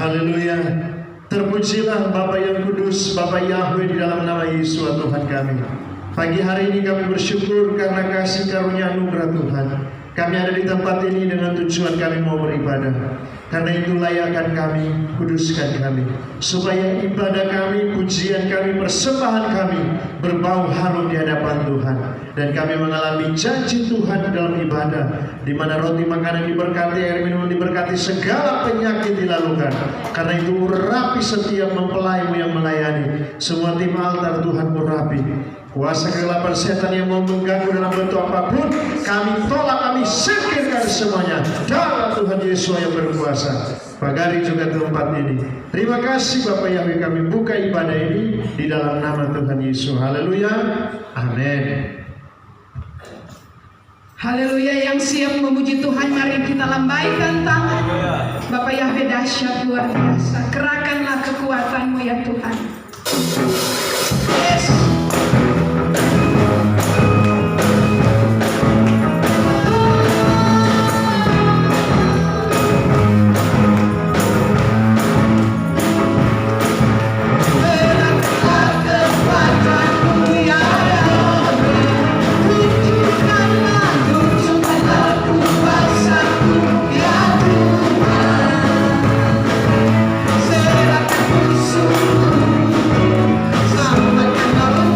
Haleluya. Terpujilah Bapa yang kudus, Bapa Yahweh, di dalam nama Yesus Tuhan kami. Pagi hari ini kami bersyukur karena kasih karunia anugerah Tuhan. Kami ada di tempat ini dengan tujuan kami mau beribadah. Karena itu layakan kami, kuduskan kami, supaya ibadah kami, pujian kami, persembahan kami berbau harum di hadapan Tuhan. Dan kami mengalami janji Tuhan dalam ibadah, di mana roti makanan diberkati, air minum diberkati, segala penyakit dilalukan. Karena itu urapi setiap mempelaimu yang melayani. Semua tim altar Tuhan urapi. Kuasa kegelapan setan yang mau mengganggu dalam bentuk apapun, kami tolak, kami singkirkan semuanya dalam Tuhan Yesus yang berkuasa. Pagari juga tempat ini. Terima kasih Bapak Yahweh, kami buka ibadah ini di dalam nama Tuhan Yesus. Haleluya. Amin. Haleluya. Yang siap memuji Tuhan, mari kita lambaikan tangan. Bapak Yahweh dahsyat luar biasa. Kerahkanlah kekuatanmu ya Tuhan. Yes. Selamatkanlah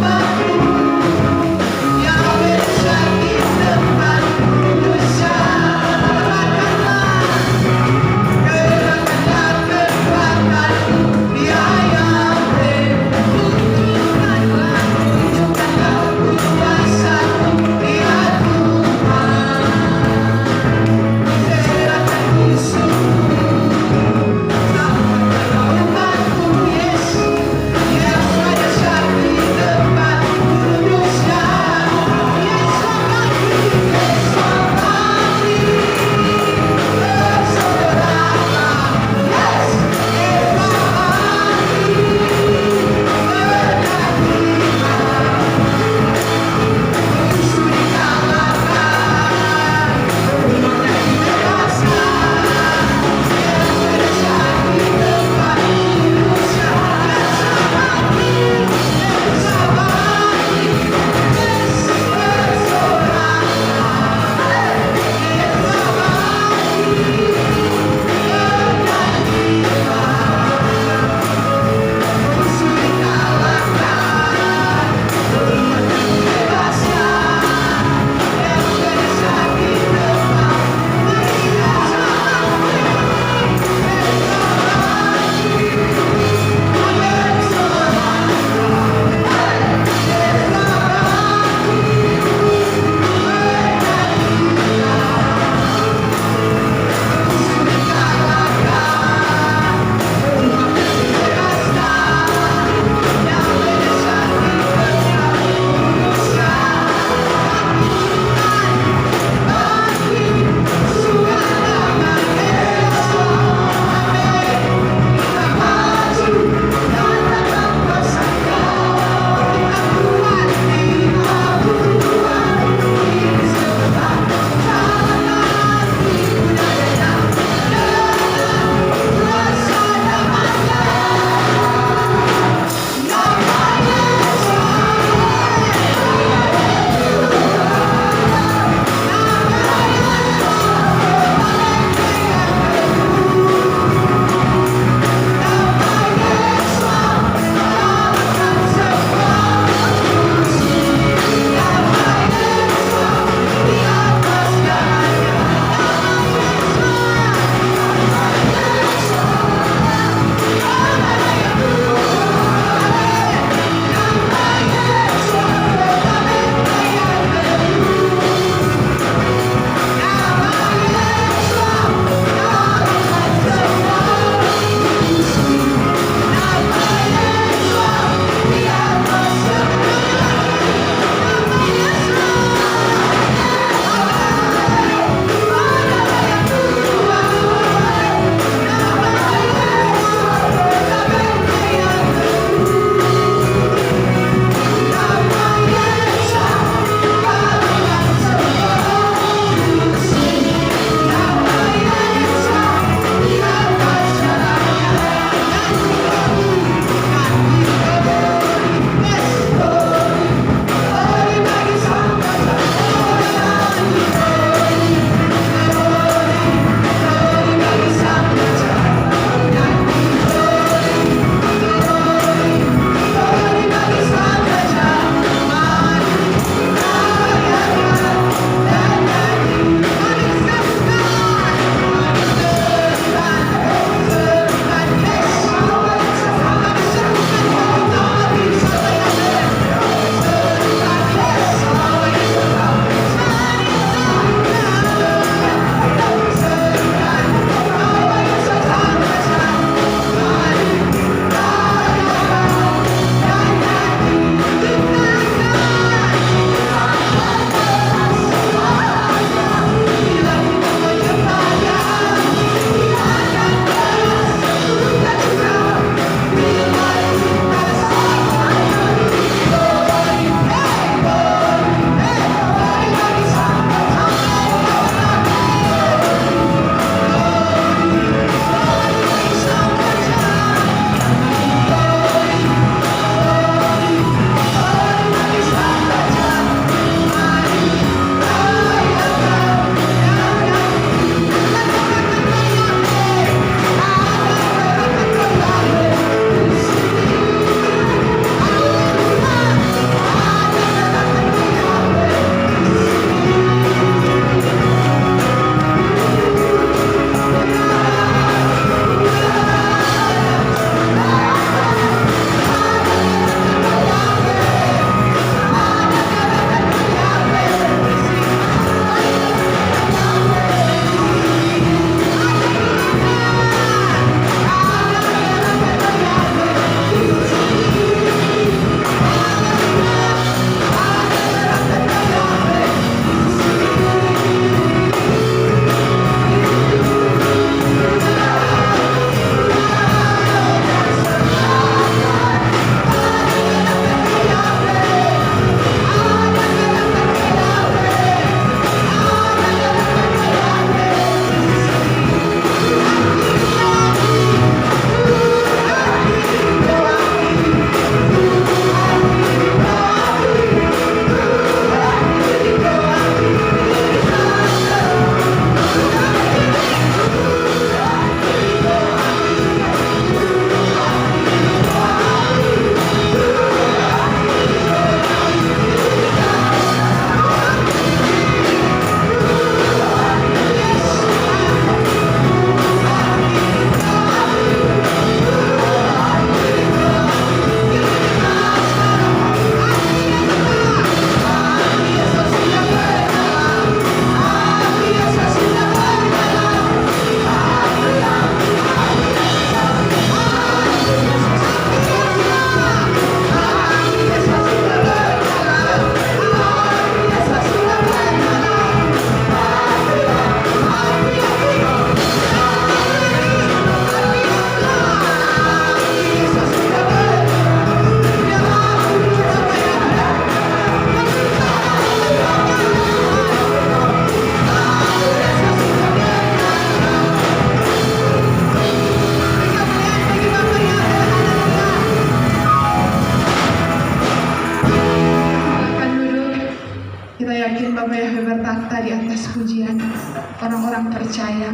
orang-orang percaya.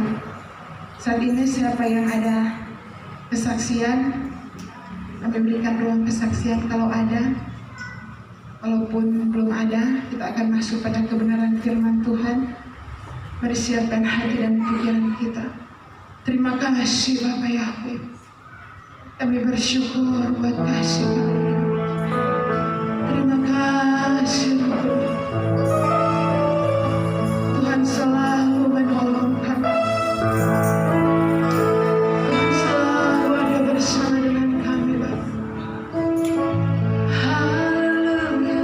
Saat ini siapa yang ada kesaksian, kami berikan ruang kesaksian kalau ada. Walaupun belum ada, kita akan masuk pada kebenaran firman Tuhan. Mari siapkan hati dan pikiran kita. Terima kasih Bapa Yahweh. Kami bersyukur buat kasih karunia. Terima kasih Tuhan selalu menolong kami. Tuhan selalu ada bersama dengan kami Bapa. Haleluya.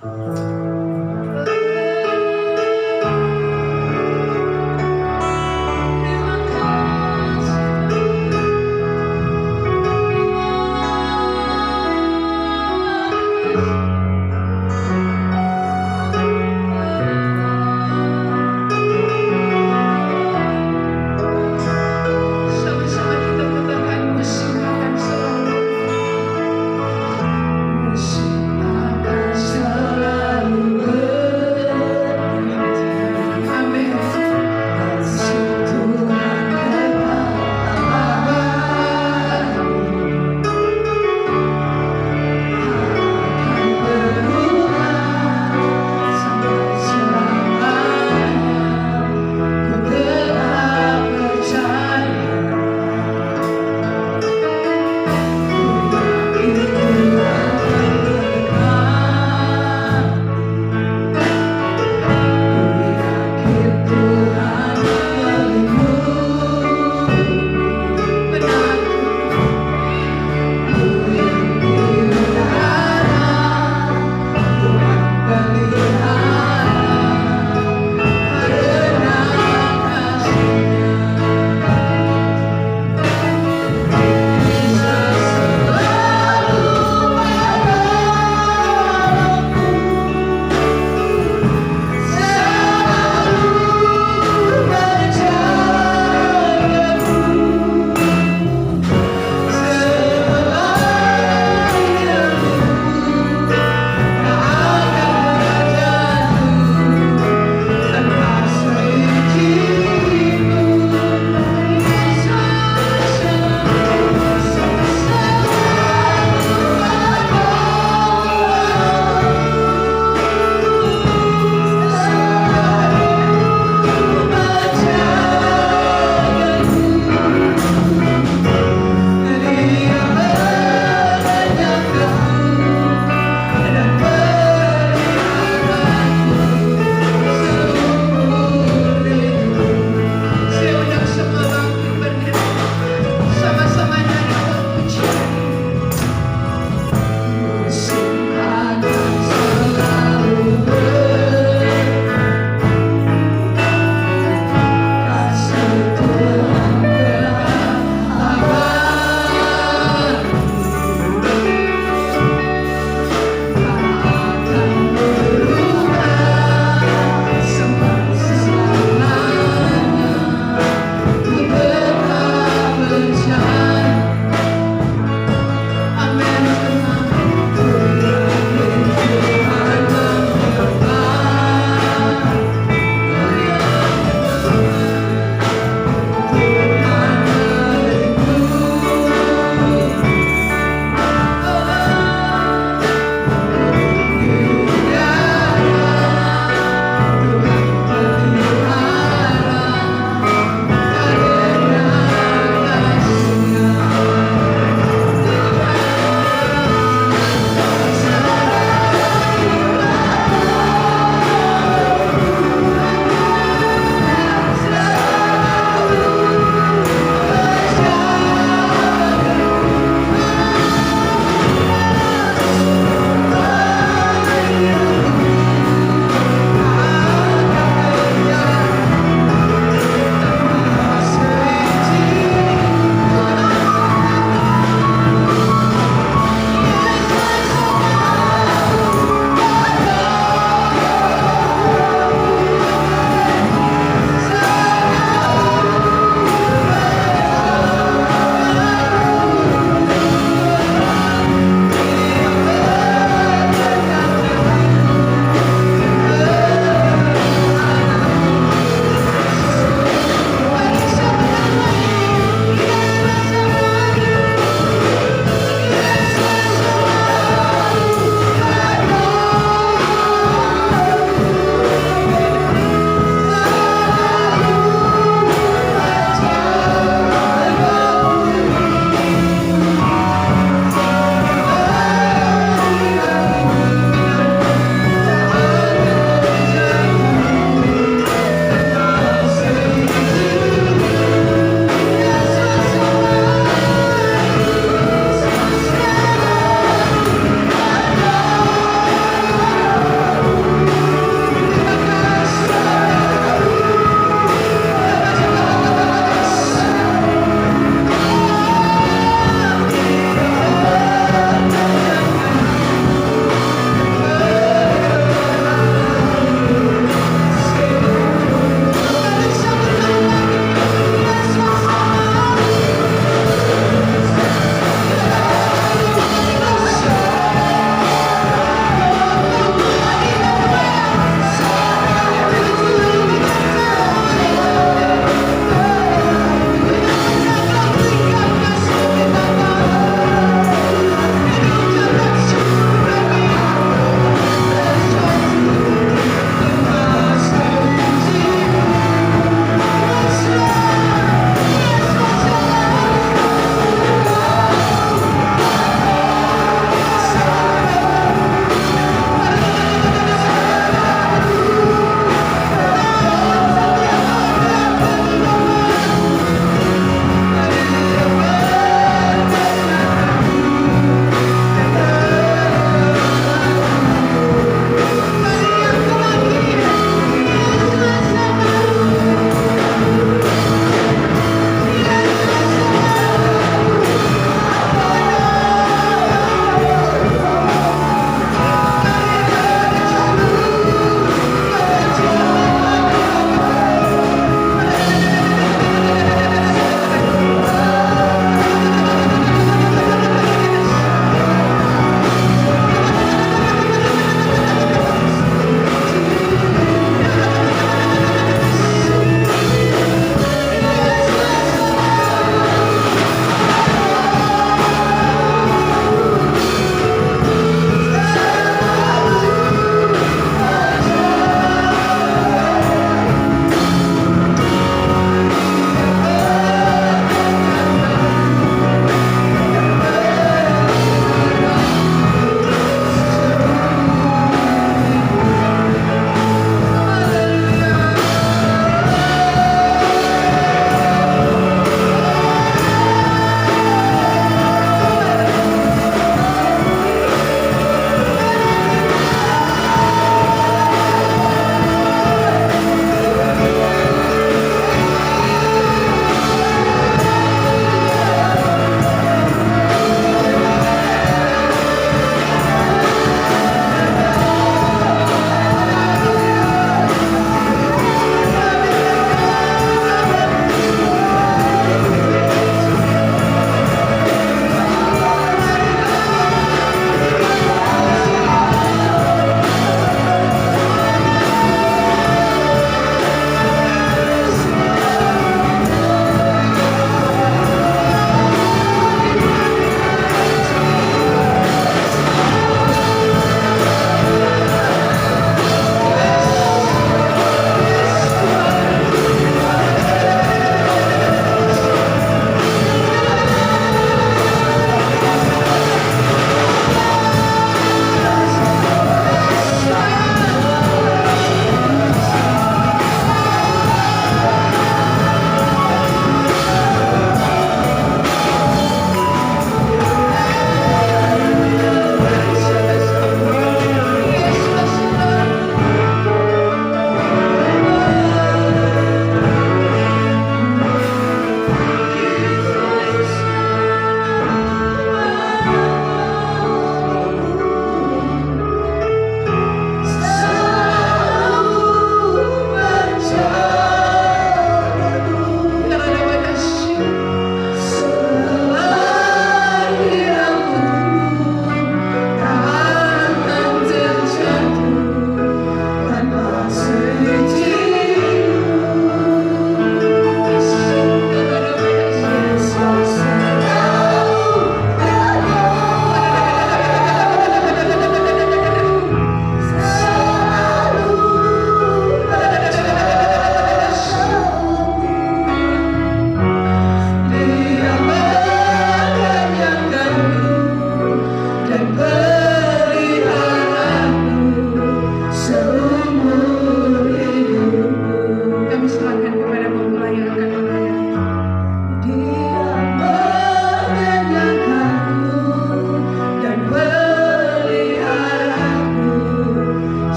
Terima kasih.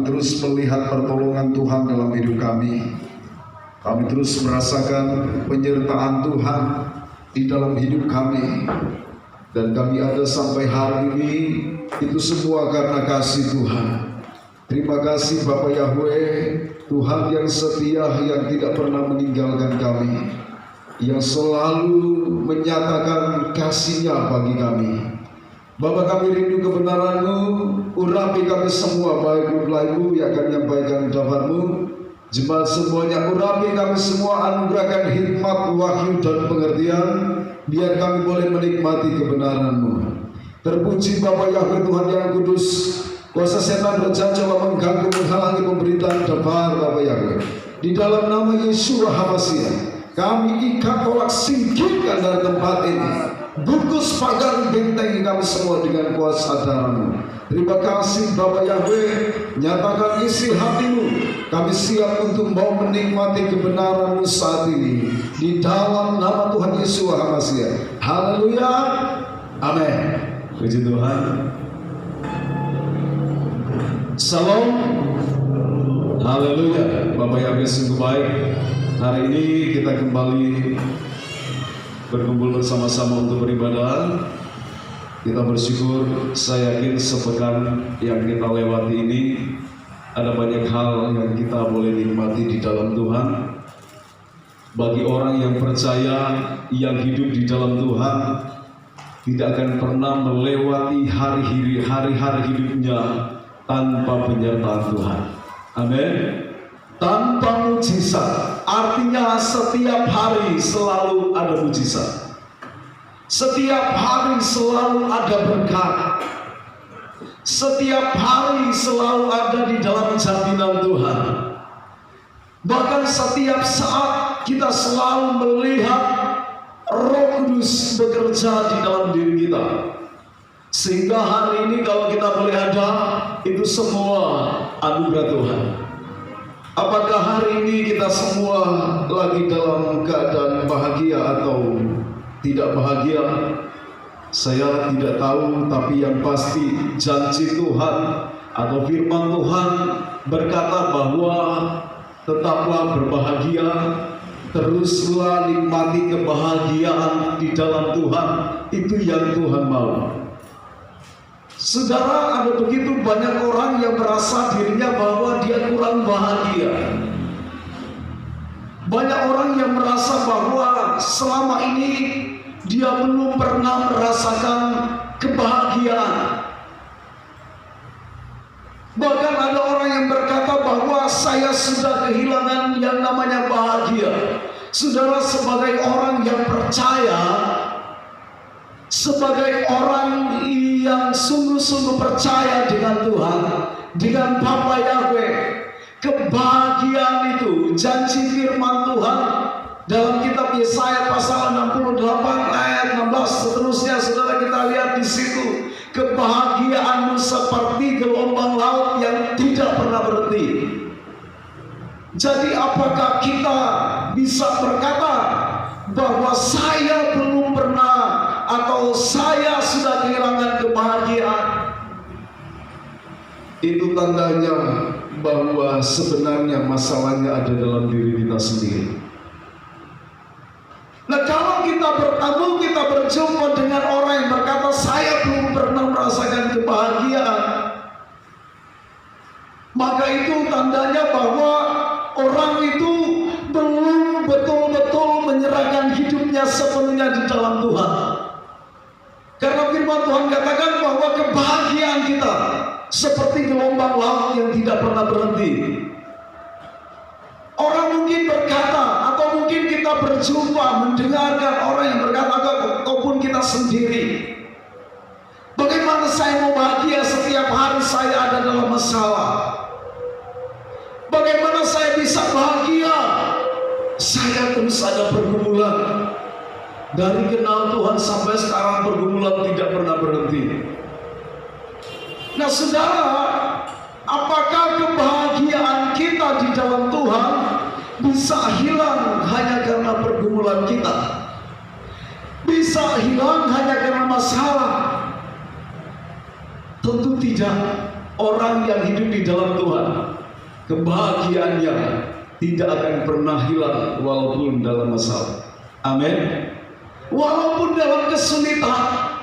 terus melihat pertolongan Tuhan dalam hidup kami. Kami terus merasakan penyertaan Tuhan di dalam hidup kami. Dan kami ada sampai hari ini, itu semua karena kasih Tuhan. Terima kasih Bapa Yahweh, Tuhan yang setia, yang tidak pernah meninggalkan kami, yang selalu menyatakan kasih-Nya bagi kami. Bapa, kami rindu kebenaran-Mu, urapi kami semua, baik Ibu yang akan menyampaikan ucapan-Mu. Jemaat semuanya, urapi kami semua, anugerahkan hikmat, wahyu, dan pengertian, biar kami boleh menikmati kebenaran-Mu. Terpuji Bapa Yahweh Tuhan yang kudus, kuasa setan berjajah mengganggu, menghalangi pemberitaan kabar Bapa Yahweh. Di dalam nama Yeshua HaMashiach, kami ikat, tolak, singkirkan dari tempat ini. Bungkus pagar benteng kami semua dengan kuasa darah-Mu. Terima kasih Bapa Yahweh, nyatakan isi hati-Mu. Kami siap untuk mau menikmati kebenaran-Mu saat ini. Di dalam nama Tuhan Yesus HaMashiach. Haleluya. Amin. Puji Tuhan. Salam. Haleluya. Bapak Yahweh sungguh baik. Hari ini kita kembali berkumpul bersama-sama untuk beribadah. Kita bersyukur, saya yakin sepekan yang kita lewati ini ada banyak hal yang kita boleh nikmati di dalam Tuhan. Bagi orang yang percaya, yang hidup di dalam Tuhan, tidak akan pernah melewati hari-hari hidupnya tanpa penyertaan Tuhan. Amin. Tanpa mujizat, artinya setiap hari selalu ada mujizat. Setiap hari selalu ada berkat. Setiap hari selalu ada di dalam jaminan Tuhan. Bahkan setiap saat kita selalu melihat Roh Kudus bekerja di dalam diri kita. Sehingga hari ini kalau kita boleh ada, itu semua anugerah Tuhan. Apakah hari ini kita semua lagi dalam keadaan bahagia atau tidak bahagia? Saya tidak tahu, tapi yang pasti janji Tuhan atau firman Tuhan berkata bahwa tetaplah berbahagia, teruslah nikmati kebahagiaan di dalam Tuhan. Itu yang Tuhan mau. Saudara, ada begitu banyak orang yang merasa dirinya bahwa dia kurang bahagia. Banyak orang yang merasa bahwa selama ini dia belum pernah merasakan kebahagiaan. Bahkan ada orang yang berkata bahwa saya sudah kehilangan yang namanya bahagia. Saudara, sebagai orang yang percaya, sebagai orang yang sungguh-sungguh percaya dengan Tuhan, dengan Bapa Yahweh, kebahagiaan itu janji firman Tuhan dalam kitab Yesaya pasal 68 ayat 16 seterusnya. Saudara, kita lihat di situ, kebahagiaanmu seperti gelombang laut yang tidak pernah berhenti. Jadi apakah kita bisa berkata bahwa saya belum pernah atau saya sudah kehilangan kebahagiaan? Itu tandanya bahwa sebenarnya masalahnya ada dalam diri kita sendiri. Nah, kalau kita bertemu, kita berjumpa dengan orang yang berkata saya belum pernah merasakan kebahagiaan, maka itu tandanya bahwa orang itu belum betul-betul menyerahkan hidupnya sepenuhnya di dalam Tuhan. Karena firman Tuhan katakan bahwa kebahagiaan kita seperti gelombang laut yang tidak pernah berhenti. Orang mungkin berkata, atau mungkin kita berjumpa mendengarkan orang yang berkata, ataupun kita sendiri, bagaimana saya mau bahagia setiap hari saya ada dalam masalah? Bagaimana saya bisa bahagia? Saya terus ada pergumulan. Dari kenal Tuhan sampai sekarang pergumulan tidak pernah berhenti. Nah, saudara, apakah kebahagiaan kita di dalam Tuhan bisa hilang hanya karena pergumulan kita? Bisa hilang hanya karena masalah? Tentu tidak. Orang yang hidup di dalam Tuhan, kebahagiaannya tidak akan pernah hilang walaupun dalam masalah. Amin. Walaupun dalam kesulitan.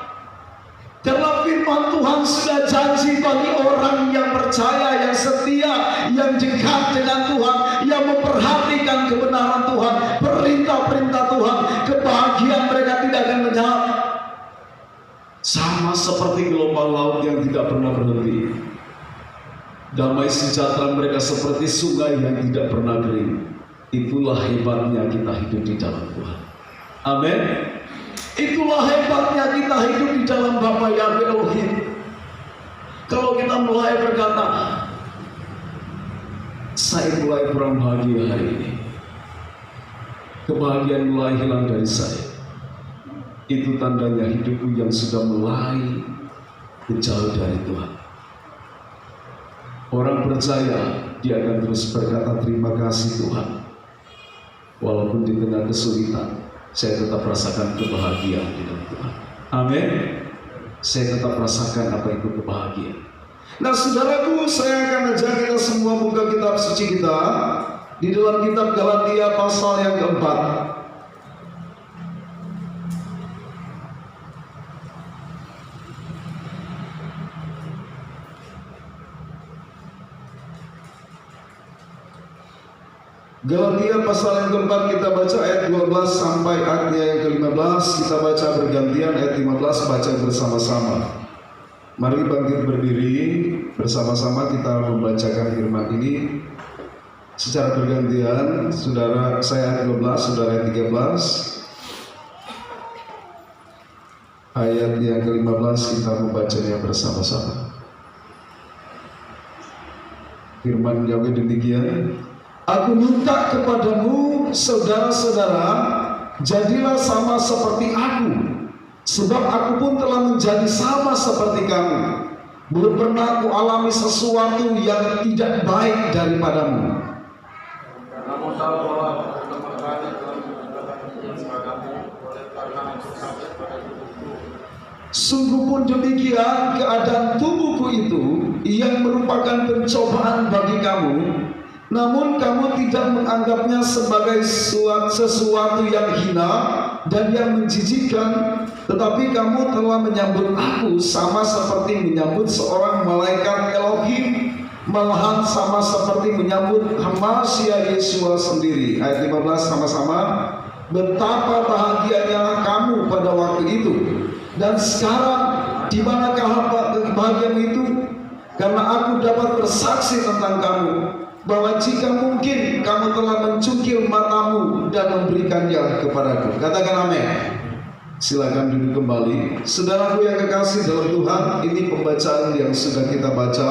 Karena firman Tuhan sudah janji bagi orang yang percaya, yang setia, yang dekat dengan Tuhan, yang memperhatikan kebenaran Tuhan, perintah-perintah Tuhan, kebahagiaan mereka tidak akan lenyap. Sama seperti gelombang laut yang tidak pernah berhenti. Damai sejahtera mereka seperti sungai yang tidak pernah kering. Itulah hebatnya kita hidup di dalam Tuhan. Amin. Itulah hebatnya kita hidup di dalam Bapa Yahweh Elohim. Kalau kita mulai berkata, saya mulai kurang bahagia hari ini, kebahagiaan mulai hilang dari saya, itu tandanya hidupku yang sudah mulai jauh dari Tuhan. Orang percaya, dia akan terus berkata terima kasih Tuhan. Walaupun di tengah kesulitan, saya tetap rasakan kebahagiaan di dalam Tuhan. Amin. Saya tetap rasakan apa itu kebahagiaan. Nah saudaraku, saya akan ajak kita semua buka kitab suci kita di dalam kitab Galatia pasal yang keempat. Galatia pasal yang keempat, kita baca ayat 12 sampai ayatnya yang ke-15. Kita baca bergantian, ayat 15 baca bersama-sama. Mari bangkit berdiri bersama-sama, kita membacakan firman ini secara bergantian. Saudara, saya ayat 12, saudara ayat 13. Ayat yang ke-15 kita membacanya bersama-sama. Firman Yahweh demikian. Aku minta kepadamu, saudara-saudara, jadilah sama seperti aku, sebab aku pun telah menjadi sama seperti kamu. Belum pernah aku alami sesuatu yang tidak baik daripadamu. Sungguh pun demikian keadaan tubuhku itu yang merupakan pencobaan bagi kamu. Namun kamu tidak menganggapnya sebagai sesuatu yang hina dan yang menjijikkan, tetapi kamu telah menyambut aku sama seperti menyambut seorang malaikat Elohim, malahan sama seperti menyambut Hamasya Yesua sendiri. Ayat 15 sama-sama. Betapa bahagianya kamu pada waktu itu. Dan sekarang di manakah kebahagiaan itu? Karena aku dapat bersaksi tentang kamu, bahwa jika mungkin kamu telah mencungkil matamu dan memberikannya kepadaku. Katakan amin. Silakan duduk kembali. Saudaraku yang kekasih dalam Tuhan, ini pembacaan yang sudah kita baca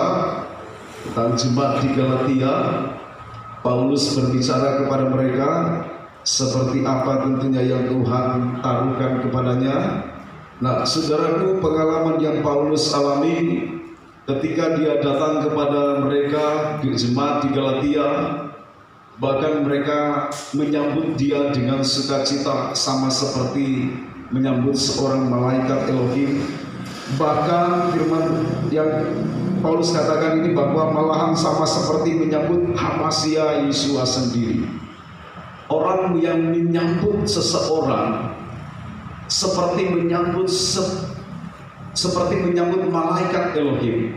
tentang jemaat di Galatia. Paulus berbicara kepada mereka seperti apa tentunya yang Tuhan taruhkan kepadanya. Nah, saudaraku, pengalaman yang Paulus alami ketika dia datang kepada mereka di jemaat di Galatia, bahkan mereka menyambut dia dengan sukacita sama seperti menyambut seorang malaikat Elohim. Bahkan firman yang Paulus katakan ini bahwa malahan sama seperti menyambut Hamasya Yesua sendiri. Orang yang menyambut seseorang seperti menyambut malaikat Elohim,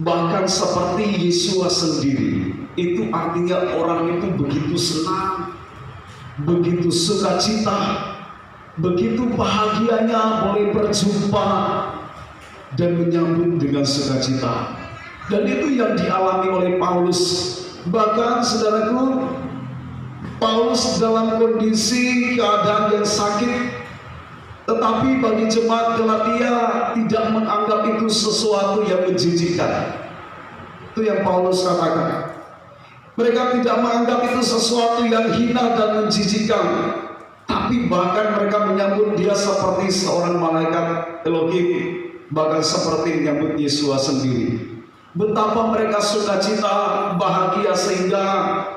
bahkan seperti Yesua sendiri. Itu artinya orang itu begitu senang, begitu sukacita, begitu bahagianya boleh berjumpa dan menyambut dengan sukacita. Dan itu yang dialami oleh Paulus. Bahkan saudaraku, Paulus dalam kondisi keadaan yang sakit, tetapi bagi jemaat Galatia tidak menganggap itu sesuatu yang menjijikkan. Itu yang Paulus katakan. Mereka tidak menganggap itu sesuatu yang hina dan menjijikkan, tapi bahkan mereka menyambut dia seperti seorang malaikat Elohim, bahkan seperti menyambut Yesua sendiri. Betapa mereka sukacita, bahagia, sehingga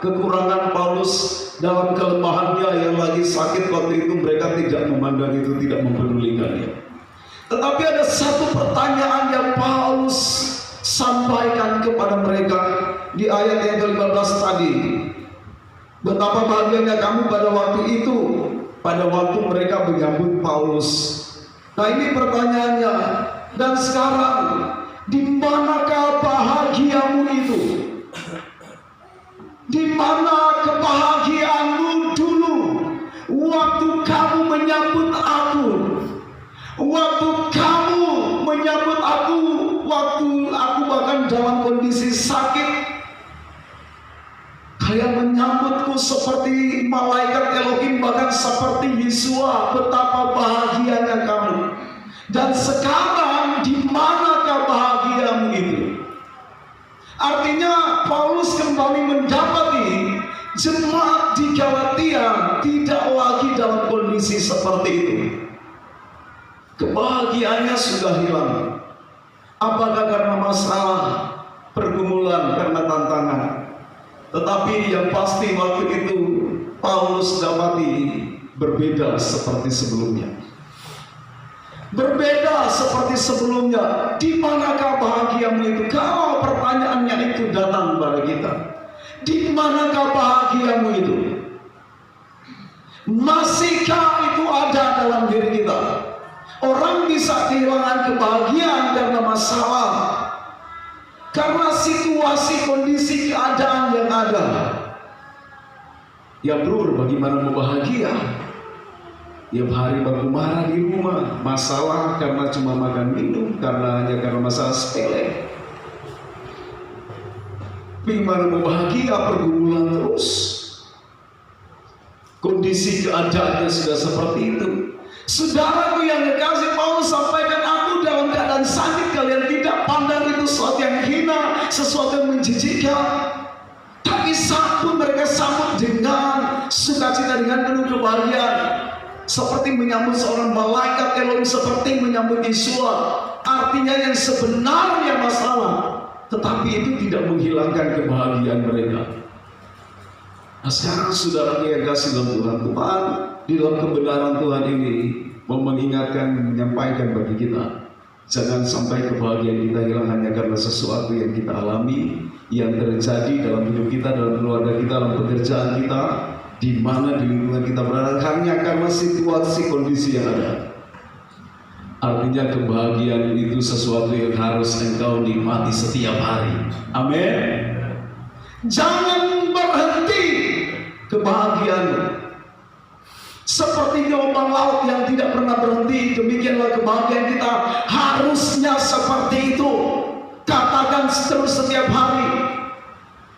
kekurangan Paulus dalam kelemahannya yang lagi sakit waktu itu mereka tidak memandang itu, tidak mempedulikannya. Tetapi ada satu pertanyaan yang Paulus sampaikan kepada mereka di ayat yang ke-15 tadi. Betapa bahagianya kamu pada waktu itu, pada waktu mereka menyambut Paulus. Nah, ini pertanyaannya. Dan sekarang, di manakah bahagiamu itu? Di mana kebahagiaanmu dulu waktu kamu menyambut aku? Waktu kamu menyambut aku, waktu aku bahkan dalam kondisi sakit, kalian menyambutku seperti malaikat Elohim, bahkan seperti Yesua. Betapa bahagianya kamu. Dan sekarang di manakah bahagiamu itu? Artinya Paulus kembali mendapati jemaat di Galatia tidak lagi dalam kondisi seperti itu. Kebahagiaannya sudah hilang. Apakah karena masalah, pergumulan, karena tantangan? Tetapi yang pasti waktu itu Paulus dapati berbeda seperti sebelumnya. Berbeda seperti sebelumnya. Di manakah bahagiamu itu? Kalau pertanyaannya itu datang pada kita, di manakah bahagiamu itu? Masihkah itu ada dalam diri kita? Orang bisa kehilangan kebahagiaan karena masalah, karena situasi, kondisi, keadaan yang ada. Ya bro, bagaimana mau bahagia? Tiap hari baku marah di rumah, masalah karena cuma makan minum, hanya karena masalah sepele. Bagaimana mau bahagia? Pergumulan terus. Kondisi keadaannya sudah seperti itu. Saudaraku yang kekasih, Paulus sampaikan, aku dalam keadaan sakit, kalian tidak pandang itu sesuatu yang hina, sesuatu yang menjijikkan. Tapi satu mereka sambut dengan sukacita, dengan penuh kebahagiaan. Seperti menyambut seorang malaikat Elohim, seperti menyambut Yesua. Artinya yang sebenarnya masalah, tetapi itu tidak menghilangkan kebahagiaan mereka. Nah, sekarang saudara yang kasih dalam Tuhan, Tuhan di dalam kebenaran Tuhan ini mau mengingatkan, menyampaikan bagi kita, jangan sampai kebahagiaan kita hilang hanya karena sesuatu yang kita alami, yang terjadi dalam hidup kita, dalam keluarga kita, dalam pekerjaan kita, di mana di lingkungan kita berada, hanya karena situasi kondisi yang ada. Artinya kebahagiaan itu sesuatu yang harus engkau nikmati setiap hari. Amin. Jangan berhenti kebahagiaanmu. Seperti gelombang laut yang tidak pernah berhenti, demikianlah kebahagiaan kita harusnya seperti itu. Katakan terus setiap hari.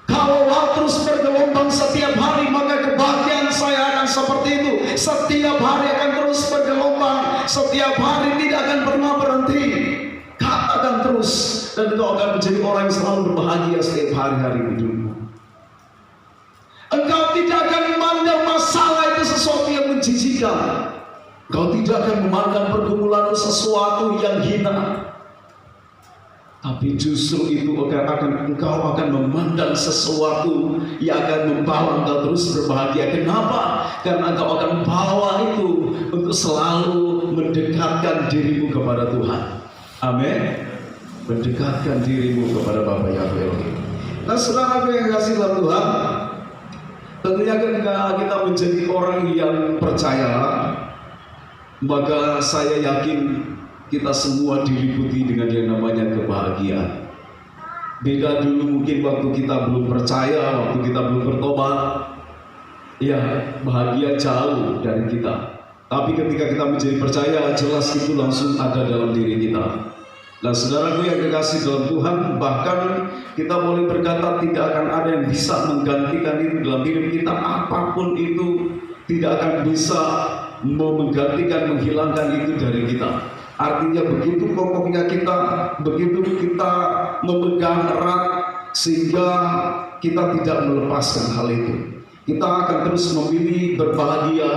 Kalau laut terus bergelombang setiap hari, maka kebahagiaan saya akan seperti itu. Setiap hari akan terus bergelombang, setiap hari tidak akan pernah berhenti. Katakan terus, dan engkau akan menjadi orang yang selalu berbahagia setiap hari-hari hidupmu. Engkau tidak akan memandang masalah itu sesuatu yang menjijikkan. Engkau tidak akan memandang pergumulan itu sesuatu yang hina. Tapi justru itu engkau akan memandang sesuatu yang akan membawa engkau terus berbahagia. Kenapa? Karena engkau akan bawa itu untuk selalu mendekatkan dirimu kepada Tuhan. Amin. Mendekatkan dirimu kepada Bapa Yahweh. Nah, saudara yang kasih dalam Tuhan, tentunya ketika kita menjadi orang yang percaya, maka saya yakin kita semua diliputi dengan yang namanya kebahagiaan. Beda dulu mungkin waktu kita belum percaya, waktu kita belum bertobat, ya bahagia jauh dari kita. Tapi ketika kita menjadi percaya, jelas itu langsung ada dalam diri kita. Nah, saudaraku yang kekasih dalam Tuhan, bahkan kita boleh berkata tidak akan ada yang bisa menggantikan itu dalam hidup kita. Apapun itu tidak akan bisa menggantikan, menghilangkan itu dari kita. Artinya begitu kokohnya kita, begitu kita memegang erat, sehingga kita tidak melepaskan hal itu. Kita akan terus memilih berbahagia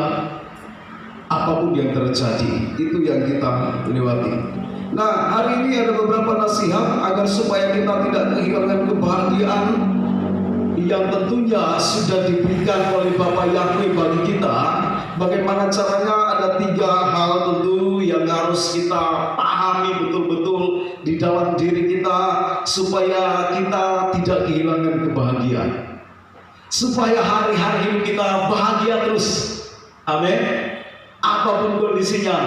apapun yang terjadi. Itu yang kita lewati. Nah, hari ini ada beberapa nasihat agar supaya kita tidak kehilangan kebahagiaan yang tentunya sudah diberikan oleh Bapa Yahweh bagi kita. Bagaimana caranya? Ada 3 hal tentu yang harus kita pahami betul-betul di dalam diri kita supaya kita tidak kehilangan kebahagiaan, supaya hari-hari hidup kita bahagia terus. Amin. Apapun kondisinya,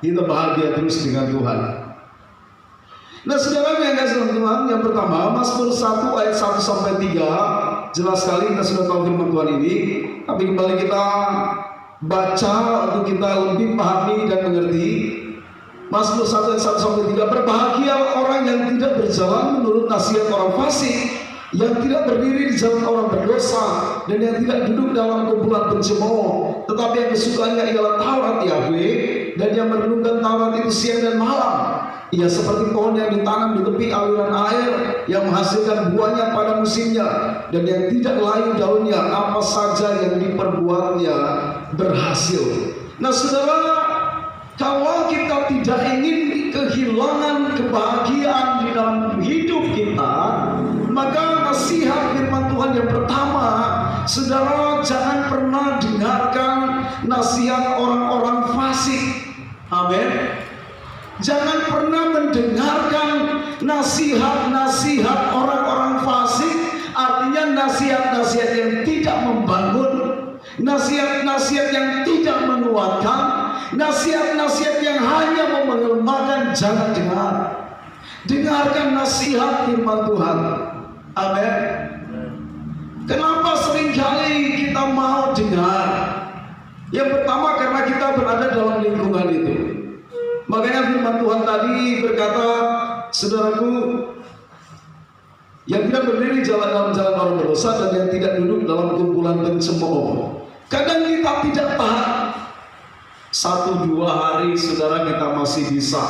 kita bahagia terus dengan Tuhan. Nah, saudara yang kasih Tuhan, yang pertama Mazmur 1 ayat 1 sampai 3, jelas sekali kita sudah tahu firman Tuhan ini. Tapi kembali kita baca untuk kita lebih pahami dan mengerti. Mazmur 1 ayat 1 sampai 3, berbahagia orang yang tidak berjalan menurut nasihat orang fasik, yang tidak berdiri di jalan orang berdosa, dan yang tidak duduk dalam kumpulan pencemooh, tetapi yang kesukaannya ialah Taurat Yahweh, dan yang merenungkan Taurat itu siang dan malam. Ia seperti pohon yang ditanam di tepi aliran air, yang menghasilkan buahnya pada musimnya, dan yang tidak layu daunnya, apa saja yang diperbuatnya berhasil. Nah, saudara, kalau kita tidak ingin kehilangan kebahagiaan di dalam hidup kita, maka nasihat firman Tuhan yang pertama, saudara, jangan pernah dengarkan nasihat orang-orang fasik. Amin. Jangan pernah mendengarkan nasihat-nasihat orang-orang fasik. Artinya nasihat-nasihat yang tidak membangun, nasihat-nasihat yang tidak menguatkan, nasihat-nasihat yang hanya melemahkan. Jangan dengar. Dengarkan nasihat firman Tuhan. Amin. Kenapa seringkali kita mau dengar? Yang pertama, karena kita berada dalam lingkungan itu. Makanya firman Tuhan tadi berkata, saudaraku, yang tidak berdiri dalam jalan orang berdosa, dan yang tidak duduk dalam kumpulan pencemooh. Kadang kita tidak tahan 1-2 hari, saudara, kita masih bisa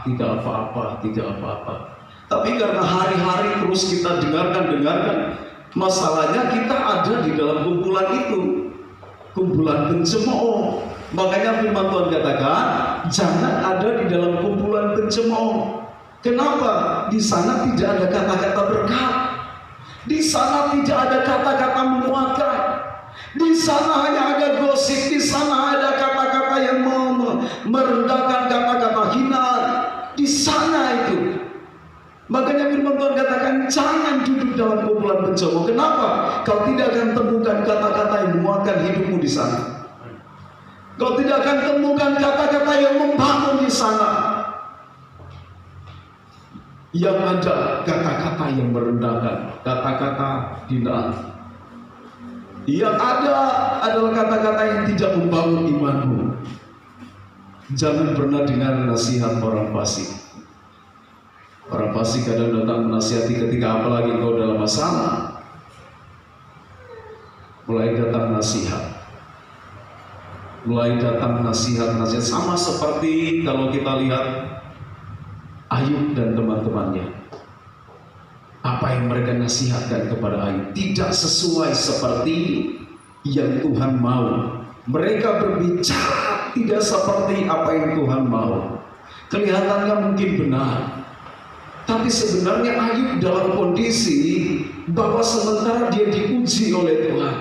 tidak apa-apa. Tapi karena hari-hari terus kita dengarkan, masalahnya kita ada di dalam kumpulan itu, kumpulan pencemooh. Makanya firman Tuhan katakan, jangan ada di dalam kumpulan pencemooh. Kenapa? Di sana tidak ada kata-kata berkat. Di sana tidak ada kata-kata menguatkan. Di sana hanya ada gosip. Di sana ada kata-kata yang merendahkan, kata-kata hinaan. Di sana itu. Makanya firman Tuhan katakan, jangan duduk dalam kumpulan pencemooh. Kenapa? Kau tidak akan temukan kata-kata yang menguatkan hidupmu di sana. Kau tidak akan temukan kata-kata yang membangun di sana. Yang ada kata-kata yang merendahkan, kata-kata hinaan. Yang ada adalah kata-kata yang tidak membangun imanmu. Jangan pernah dengar nasihat orang fasik. Orang fasik kadang datang menasihati ketika apalagi kau dalam masalah. Mulai datang nasihat. Nasihat sama seperti kalau kita lihat Ayub dan teman-temannya. Apa yang mereka nasihatkan kepada Ayub tidak sesuai seperti yang Tuhan mau. Mereka berbicara tidak seperti apa yang Tuhan mau. Kelihatannya mungkin benar, tapi sebenarnya Ayub dalam kondisi bahwa sementara dia diuji oleh Tuhan.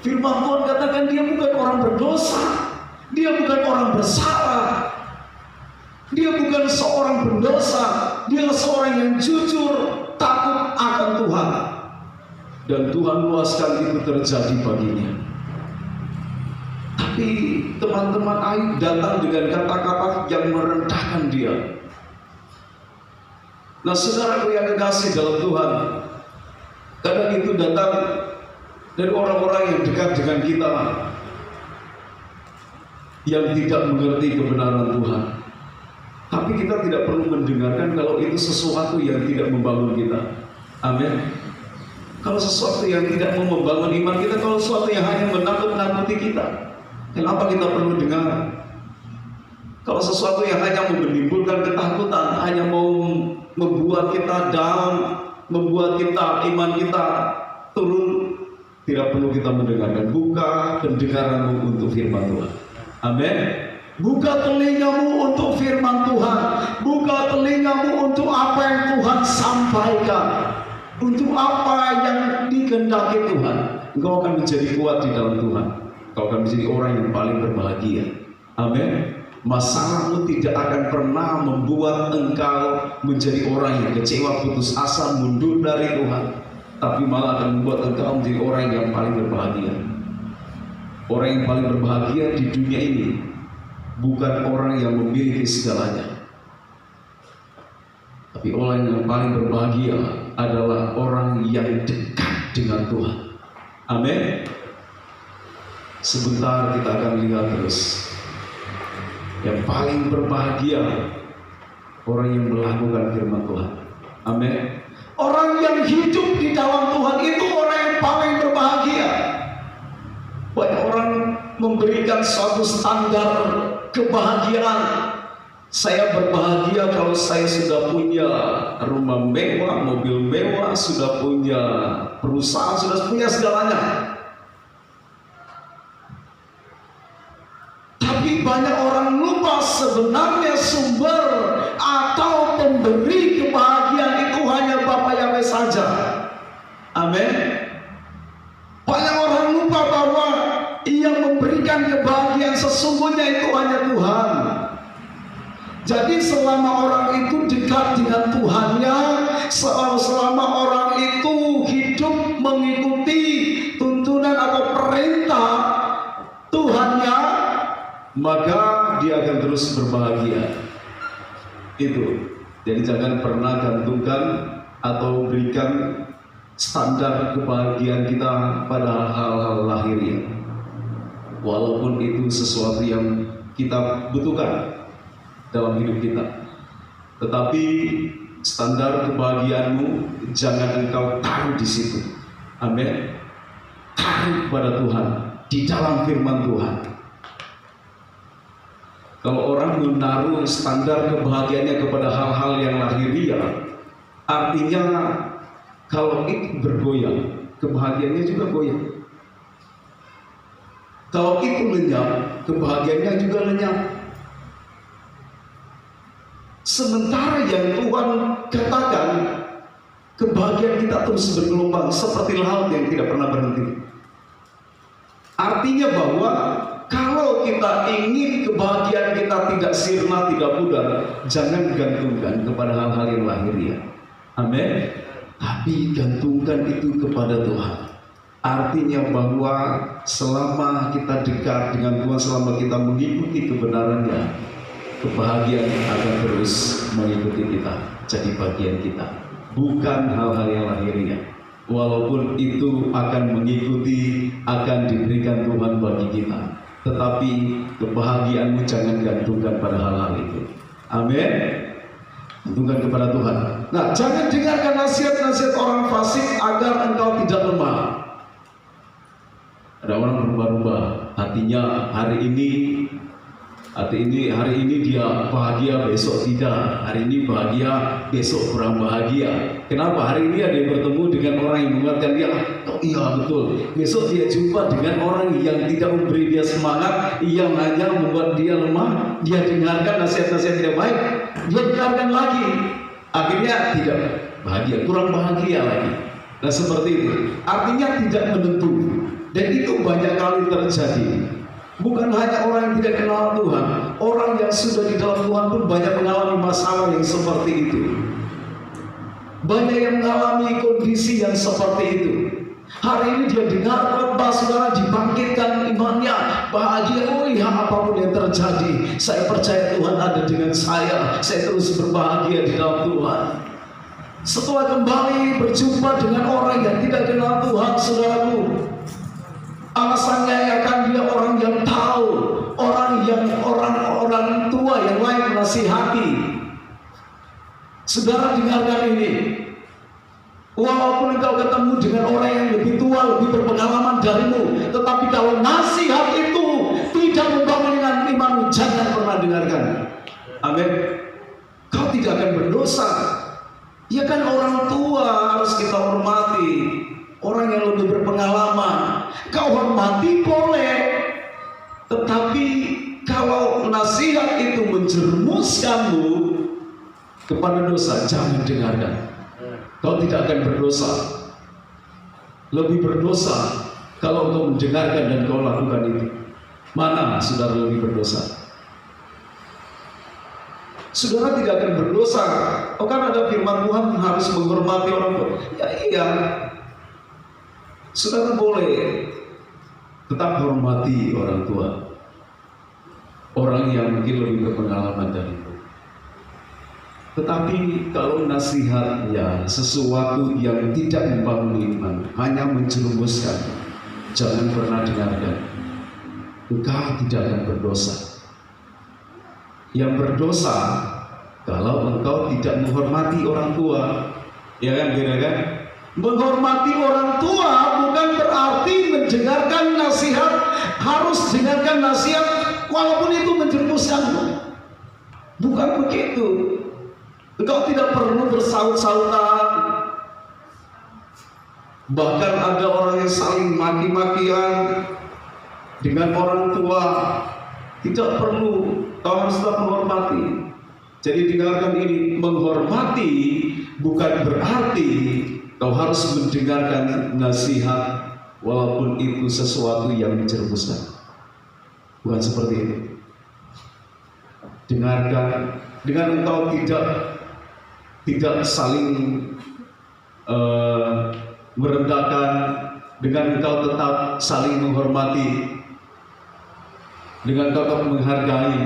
Firman Tuhan katakan dia bukan orang berdosa, dia bukan orang bersalah, dia bukan seorang pendosa, dia seorang yang jujur, takut akan Tuhan. Dan Tuhan luaskan itu terjadi baginya. Tapi teman-teman Ayub datang dengan kata-kata yang merendahkan dia. Nah, saudaraku yang kekasih dalam Tuhan, kadang itu datang dari orang-orang yang dekat dengan kita, yang tidak mengerti kebenaran Tuhan. Tapi kita tidak perlu mendengarkan kalau itu sesuatu yang tidak membangun kita. Amin. Kalau sesuatu yang tidak mau membangun iman kita, kalau sesuatu yang hanya menakut-nakuti kita, kenapa kita perlu dengar? Kalau sesuatu yang hanya menimbulkan ketakutan, hanya mau membuat kita down, membuat kita iman kita turun, tidak perlu kita mendengarkan. Buka pendengaranmu untuk firman Tuhan. Amin. Buka telingamu untuk firman Tuhan. Buka telingamu untuk apa yang Tuhan sampaikan. untuk apa yang dikehendaki Tuhan, engkau akan menjadi kuat di dalam Tuhan. Engkau akan menjadi orang yang paling berbahagia. Amin. Masalahmu tidak akan pernah membuat engkau menjadi orang yang kecewa, putus asa, mundur dari Tuhan, tapi malah akan membuat engkau menjadi orang yang paling berbahagia. Orang yang paling berbahagia di dunia ini bukan orang yang memiliki segalanya, tapi orang yang paling berbahagia adalah orang yang dekat dengan Tuhan. Amin. Sebentar kita akan lihat terus. Yang paling berbahagia orang yang melakukan firman Tuhan. Amin. Orang yang hidup di dalam Tuhan itu orang yang paling berbahagia. Banyak orang memberikan suatu standar kebahagiaan. Saya berbahagia kalau saya sudah punya rumah mewah, mobil mewah, sudah punya perusahaan, sudah punya segalanya. Tapi banyak orang lupa sebenarnya sumber atau pemberi kebahagiaan itu hanya Bapa Yahweh saja. Amin. Banyak orang lupa bahwa yang memberikan kebahagiaan sesungguhnya itu hanya Tuhan. Jadi selama orang itu dekat dengan Tuhannya, selama orang itu hidup mengikuti tuntunan atau perintah Tuhannya, maka dia akan terus berbahagia. Itu. Jadi jangan pernah gantungkan atau berikan standar kebahagiaan kita pada hal-hal lahiriah. Walaupun itu sesuatu yang kita butuhkan dalam hidup kita, tetapi standar kebahagiaanmu jangan engkau taruh di situ. Amin. Taruh pada Tuhan, di dalam firman Tuhan. Kalau orang menaruh standar kebahagiaannya kepada hal-hal yang lahiriah, artinya kalau itu bergoyang, kebahagiaannya juga goyang. Kalau itu lenyap, kebahagiaannya juga lenyap. Sementara yang Tuhan katakan, kebahagiaan kita terus bergelombang seperti laut yang tidak pernah berhenti. Artinya bahwa kalau kita ingin kebahagiaan kita tidak sirna, tidak pudar, jangan gantungkan kepada hal-hal yang lahiriah. Amin. Tapi gantungkan itu kepada Tuhan. Artinya bahwa selama kita dekat dengan Tuhan, selama kita mengikuti kebenarannya, kebahagiaan akan terus mengikuti kita, jadi bagian kita. Bukan hal-hal yang lahiriah. Walaupun itu akan mengikuti, akan diberikan Tuhan bagi kita, tetapi kebahagiaanmu jangan gantungkan pada hal-hal itu. Amin. Gantungkan kepada Tuhan. Nah, jangan dengarkan nasihat-nasihat orang fasik agar engkau tidak lemah. Ada orang berubah-ubah hatinya, hari ini dia bahagia, besok tidak. Hari ini bahagia, besok kurang bahagia. Kenapa? Hari ini ada yang bertemu dengan orang yang menguatkan dia. Oh iya betul. Besok dia jumpa dengan orang yang tidak memberi dia semangat, yang hanya membuat dia lemah. Dia dengarkan nasihat-nasihat tidak baik, dia dengarkan lagi. Akhirnya tidak bahagia, kurang bahagia lagi. Nah seperti itu. Artinya tidak menentu. Dan itu banyak kali terjadi. Bukan hanya orang yang tidak kenal Tuhan, orang yang sudah di dalam Tuhan pun banyak mengalami masalah yang seperti itu. Banyak yang mengalami kondisi yang seperti itu. Hari ini dia dengar khotbah, saudara, dibangkitkan imannya, bahagia. Oh iya, apapun yang terjadi, saya percaya Tuhan ada dengan saya terus berbahagia di dalam Tuhan. Setelah kembali berjumpa dengan orang yang tidak kenal Tuhan, saudaraku, alasannya akan dia orang yang tahu, orang tua yang lain menasihati. Saudara dengarkan ini. Walaupun engkau ketemu dengan orang yang lebih tua, lebih berpengalaman darimu, tetapi kalau nasihat itu tidak membangunkan imanmu, jangan pernah dengarkan. Amin. Kau tidak akan berdosa. Ya kan, orang tua harus kita hormati. Orang yang lebih berpengalaman, kau hormati boleh, tetapi kalau nasihat itu menjerumuskanmu kepada dosa, jangan dengarkan. kau tidak akan berdosa. Lebih berdosa kalau kau mendengarkan dan kau lakukan itu. Mana saudara lebih berdosa? Saudara tidak akan berdosa. Oh, kan ada firman Tuhan harus menghormati orang tua. Ya iya. Saudara boleh tetap hormati orang tua. Orang yang mungkin lebih berpengalaman darimu. Tetapi kalau nasihatnya sesuatu yang tidak membangun iman, hanya menjerumuskan, jangan pernah dengarkan. Engkau tidak akan berdosa. Yang berdosa kalau engkau tidak menghormati orang tua. Ya kan, beda kan? Menghormati orang tua bukan berarti mendengarkan nasihat, harus dengarkan nasihat walaupun itu menjerumuskanmu. Bukan begitu. Engkau tidak perlu bersaut-sautan. Bahkan ada orang yang saling maki-makian dengan orang tua. Tidak perlu. Kau harus tetap menghormati. Jadi dengarkan ini, menghormati bukan berarti kau harus mendengarkan nasihat walaupun itu sesuatu yang menjerumuskan. Bukan seperti itu. Dengarkan dengan engkau tidak saling merendahkan, dengan engkau tetap saling menghormati, dengan engkau tetap menghargai,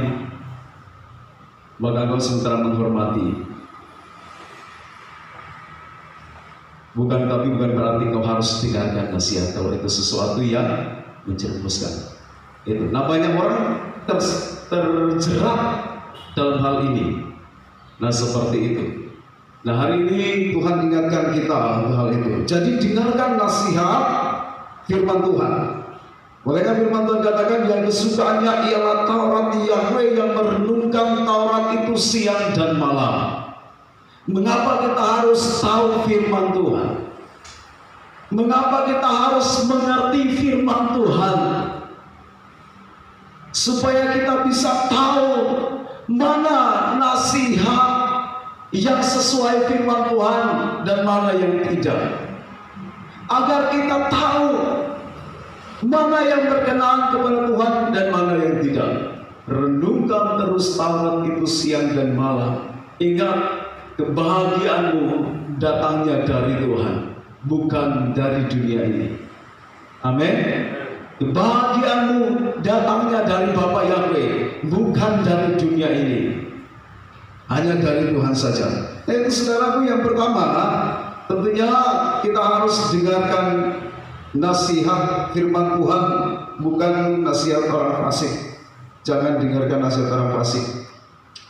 maka engkau sementara menghormati. Bukan berarti kau harus dengarkan nasihat kalau itu sesuatu yang menjerumuskan. Itu. Nah, banyak orang terjerat dalam hal ini. Nah, seperti itu. Nah, hari ini Tuhan ingatkan kita untuk hal itu. Jadi dengarkan nasihat firman Tuhan. Makanya firman Tuhan katakan yang kesukaannya ialah Taurat Yahweh, yang merenungkan Taurat itu siang dan malam. Mengapa kita harus tahu firman Tuhan? Mengapa kita harus mengerti firman Tuhan? Supaya kita bisa tahu mana nasihat yang sesuai firman Tuhan dan mana yang tidak. Agar kita tahu mana yang berkenan kepada Tuhan dan mana yang tidak. Renungkan terus Taurat itu siang dan malam. Ingat, kebahagiaanmu datangnya dari Tuhan, bukan dari dunia ini. Amin. Kebahagiaanmu datangnya dari Bapa Yahweh, bukan dari dunia ini. Hanya dari Tuhan saja. Nah, itu saudaraku yang pertama, tentunya kita harus dengarkan nasihat firman Tuhan, bukan nasihat orang fasik. Jangan dengarkan nasihat orang fasik.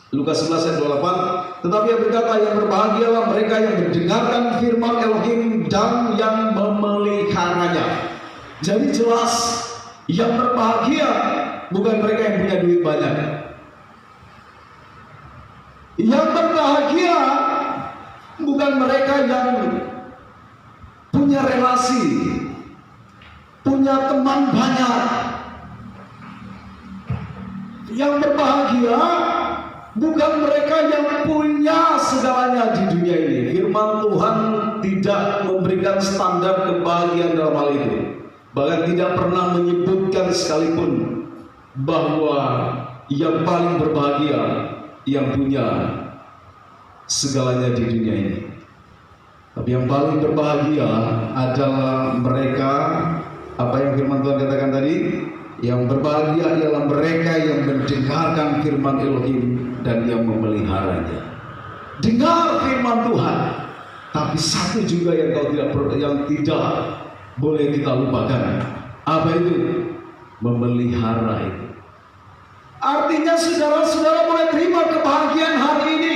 Lukas 11 ayat 28, tetapi yang berkata, yang berbahagialah mereka yang mendengarkan firman Elohim dan yang memeliharanya. Jadi jelas, yang berbahagia bukan mereka yang punya duit banyak. Yang berbahagia bukan mereka yang punya relasi, punya teman banyak. Yang berbahagia bukan mereka yang punya segalanya di dunia ini. Firman Tuhan tidak memberikan standar kebahagiaan dalam hal itu. Bahkan tidak pernah menyebutkan sekalipun bahwa yang paling berbahagia yang punya segalanya di dunia ini. Tapi yang paling berbahagia adalah mereka, apa yang firman Tuhan katakan tadi, yang berbahagia ialah mereka yang mendengarkan firman Elohim dan yang memeliharanya. Dengar firman Tuhan, tapi satu juga yang tidak boleh kita lupakan. Apa itu? Memelihara itu. Artinya saudara-saudara boleh terima kebahagiaan hari ini.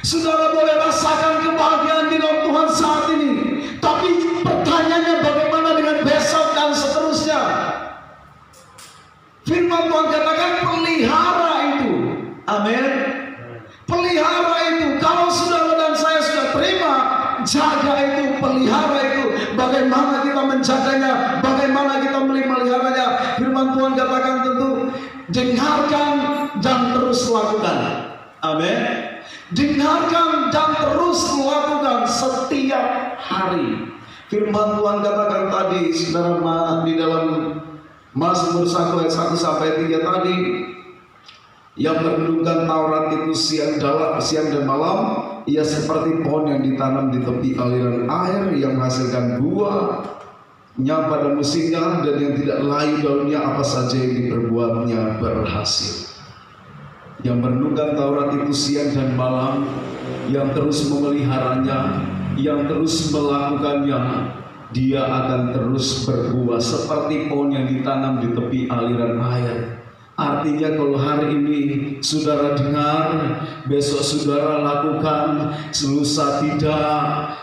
Saudara boleh rasakan kebahagiaan di dalam Tuhan saat ini. Tapi pertanyaannya bagaimana dengan besok dan seterusnya? Firman Tuhan katakan pelihara itu. Amin. Pelihara itu. Kalau saudara dan saya sudah terima, jaga itu, pelihara itu. Bagaimana kita menjaganya, bagaimana kita meliharanya. Firman Tuhan katakan tentu dengarkan dan terus lakukan. Amin. dengarkan dan terus lakukan setiap hari. Firman Tuhan katakan tadi, saudara, di dalam Mazmur 1 ayat 1 sampai 3 tadi, yang merenungkan Taurat itu siang dan malam, ia seperti pohon yang ditanam di tepi aliran air, yang menghasilkan buahnya pada musimnya, dan yang tidak layu daunnya, apa saja yang diperbuatnya berhasil. Yang merenungkan Taurat itu siang dan malam, yang terus memeliharanya, yang terus melakukannya, dia akan terus berbuah seperti pohon yang ditanam di tepi aliran air. Artinya kalau hari ini saudara dengar, besok saudara lakukan, lusa tidak,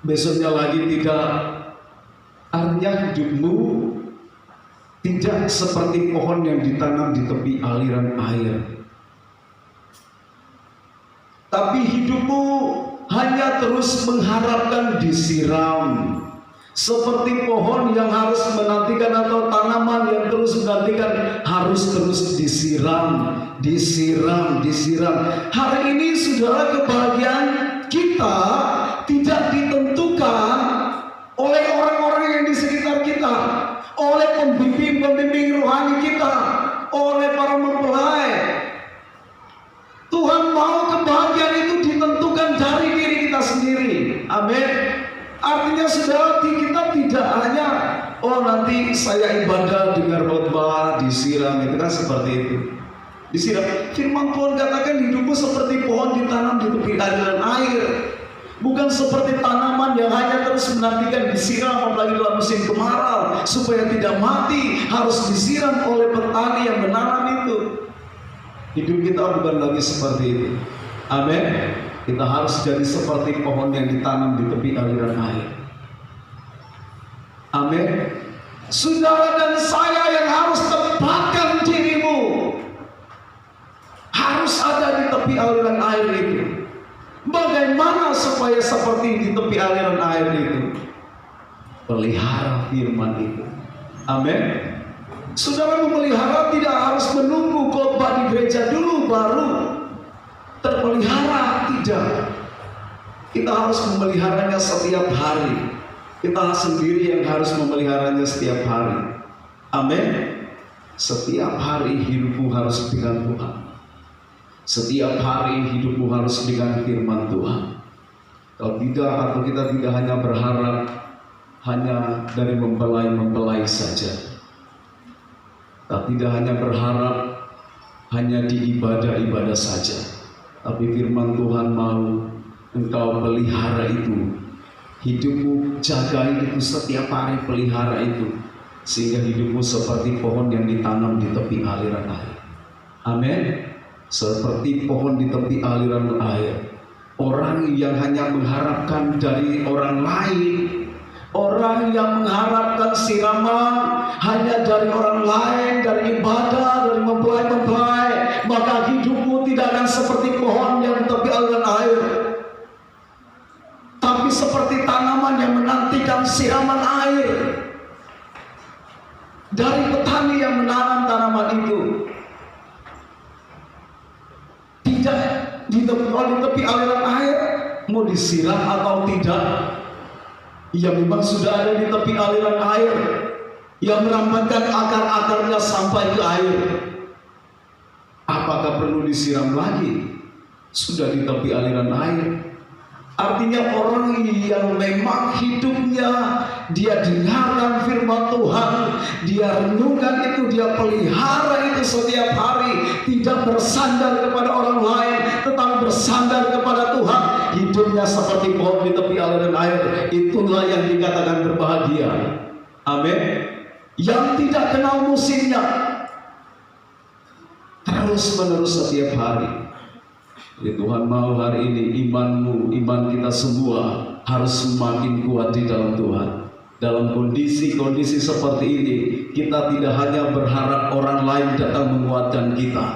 besoknya lagi tidak, artinya hidupmu tidak seperti pohon yang ditanam di tepi aliran air. Tapi hidupmu hanya terus mengharapkan disiram, seperti pohon yang harus menantikan, atau tanaman yang terus menantikan, harus terus disiram. Hari ini saudara, kebahagiaan kita tidak ditentukan oleh orang-orang yang di sekitar kita, oleh pembimbing rohani kita, oleh para mempelai. Tuhan mau kebahagiaan itu ditentukan dari diri kita sendiri. Amin. Artinya saudara, kita tidak hanya nanti saya ibadah dengar khotbah disiram, itu kan seperti itu. Disiram. Firman Tuhan katakan hidupmu seperti pohon ditanam di tepi aliran air, bukan seperti tanaman yang hanya terus menantikan disiram apalagi dalam musim kemarau supaya tidak mati, harus disiram oleh petani yang menanam itu. Hidup kita bukan lagi seperti itu. Amin. Kita harus jadi seperti pohon yang ditanam di tepi aliran air. Amin. Saudara dan saya yang harus tempatkan dirimu, harus ada di tepi aliran air itu. Bagaimana supaya seperti di tepi aliran air itu? Pelihara firman itu. Amin. Saudara memelihara tidak harus menunggu khotbah di gereja dulu baru terpelihara, tidak. Kita harus memeliharanya setiap hari. Kita sendiri yang harus memeliharanya setiap hari. Amin. Setiap hari hidupmu harus dengan Tuhan. Setiap hari hidupmu harus dengan firman Tuhan. Kalau tidak, atau kita tidak hanya berharap hanya dari mempelai saja. Kita tidak hanya berharap hanya di ibadah-ibadah saja, tapi firman Tuhan mau engkau pelihara itu, hidupmu jaga itu setiap hari, pelihara itu, sehingga hidupmu seperti pohon yang ditanam di tepi aliran air. Amin. Seperti pohon di tepi aliran air. Orang yang hanya mengharapkan dari orang lain, orang yang mengharapkan siraman hanya dari orang lain, dari ibadah, dari mempelai, maka hidupmu tidak akan seperti pohon yang di tepi aliran air, tapi seperti tanaman yang menantikan siraman air dari petani yang menanam tanaman itu. Tidak di tepi aliran air, mau disiram atau tidak, ia memang sudah ada di tepi aliran air, yang merambatkan akar-akarnya sampai ke air. Apakah perlu disiram lagi? Sudah di tepi aliran air. Artinya orang yang memang hidupnya dia dengarkan firman Tuhan, dia renungkan itu, dia pelihara itu setiap hari, tidak bersandar kepada orang lain, tetapi bersandar kepada Tuhan. Hidupnya seperti pohon di tepi aliran air. Itulah yang dikatakan berbahagia. Amin. Yang tidak kenal musimnya, terus menerus setiap hari. Jadi Tuhan mau hari ini imanmu, iman kita semua harus semakin kuat di dalam Tuhan. Dalam kondisi-kondisi seperti ini, kita tidak hanya berharap orang lain datang menguatkan kita.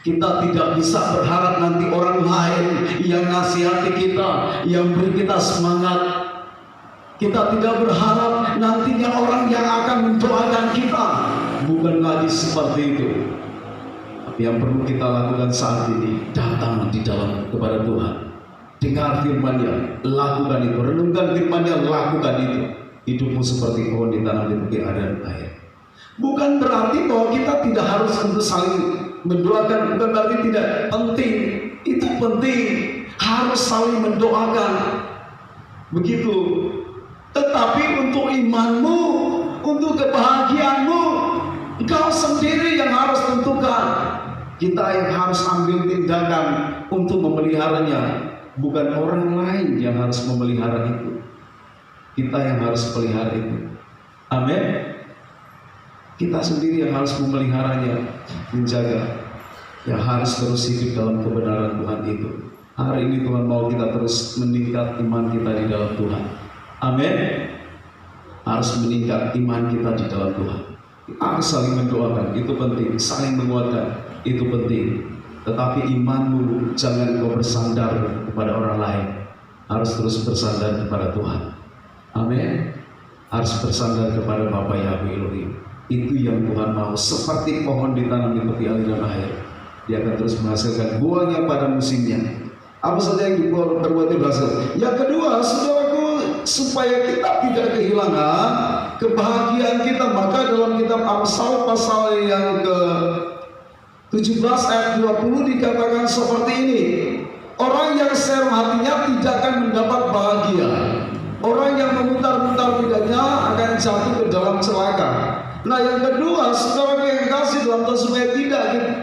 Kita tidak bisa berharap nanti orang lain yang nasihati kita, yang beri kita semangat. Kita tidak berharap nantinya orang yang akan mendoakan kita. Bukan lagi seperti itu. Yang perlu kita lakukan saat ini, datang di dalam kepada Tuhan. Dengar firman-Nya, lakukan itu. Renungkan firman-Nya, lakukan itu. Hidupmu seperti pohon ditanam di tepi aliran air. Bukan berarti bahwa kita tidak harus untuk saling mendoakan, bukan berarti tidak penting. Itu penting, harus saling mendoakan. Begitu. Tetapi untuk imanmu, untuk kebahagiaanmu, engkau sendiri yang harus tentukan. Kita yang harus ambil tindakan untuk memeliharanya, bukan orang lain yang harus memelihara itu. Kita yang harus pelihara itu. Amin. Kita sendiri yang harus memeliharanya, menjaga. Yang harus terus hidup dalam kebenaran Tuhan itu. Hari ini Tuhan mau kita terus meningkat iman kita di dalam Tuhan. Amin. Harus meningkat iman kita di dalam Tuhan. Kita harus saling mendoakan, itu penting. Saling menguatkan, itu penting. Tetapi imanmu jangan kau bersandar kepada orang lain. Harus terus bersandar kepada Tuhan. Amin. Harus bersandar kepada Bapa Yahweh Elohim. Itu yang Tuhan mau. Seperti pohon ditanam di tepi aliran air, dia akan terus menghasilkan buahnya pada musimnya. Apa saja yang berbuat berhasil. Yang kedua, saudaraku, supaya kita tidak kehilangan kebahagiaan kita, maka dalam kitab Amsal pasal yang ke-17 ayat 20 dikatakan seperti ini. Orang yang serong hatinya tidak akan mendapat bahagia. Orang yang memutar-mutar lidahnya akan jatuh ke dalam celaka. Nah, yang kedua, saudara yang kasih dalam Tuhan, supaya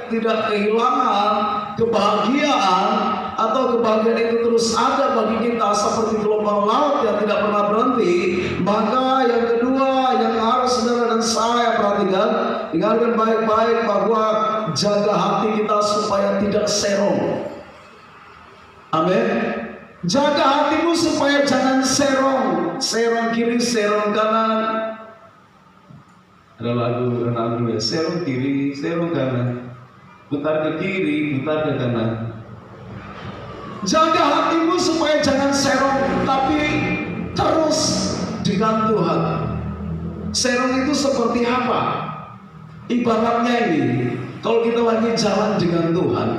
tidak kehilangan kebahagiaan atau kebahagiaan itu terus ada bagi kita seperti gelombang laut yang tidak pernah berhenti. Maka yang kedua yang harus saudara dan saya perhatikan, dengarkan baik-baik, bahwa jaga hati kita supaya tidak serong. Amin. Jaga hatimu supaya jangan serong. Serong kiri, serong kanan. Ada lagu ya, serong kiri, serong kanan. Putar ke kiri, putar ke kanan. Jaga hatimu supaya jangan serong, tapi terus dengan Tuhan. Serong itu seperti apa? Ibaratnya ini, kalau kita lagi jalan dengan Tuhan,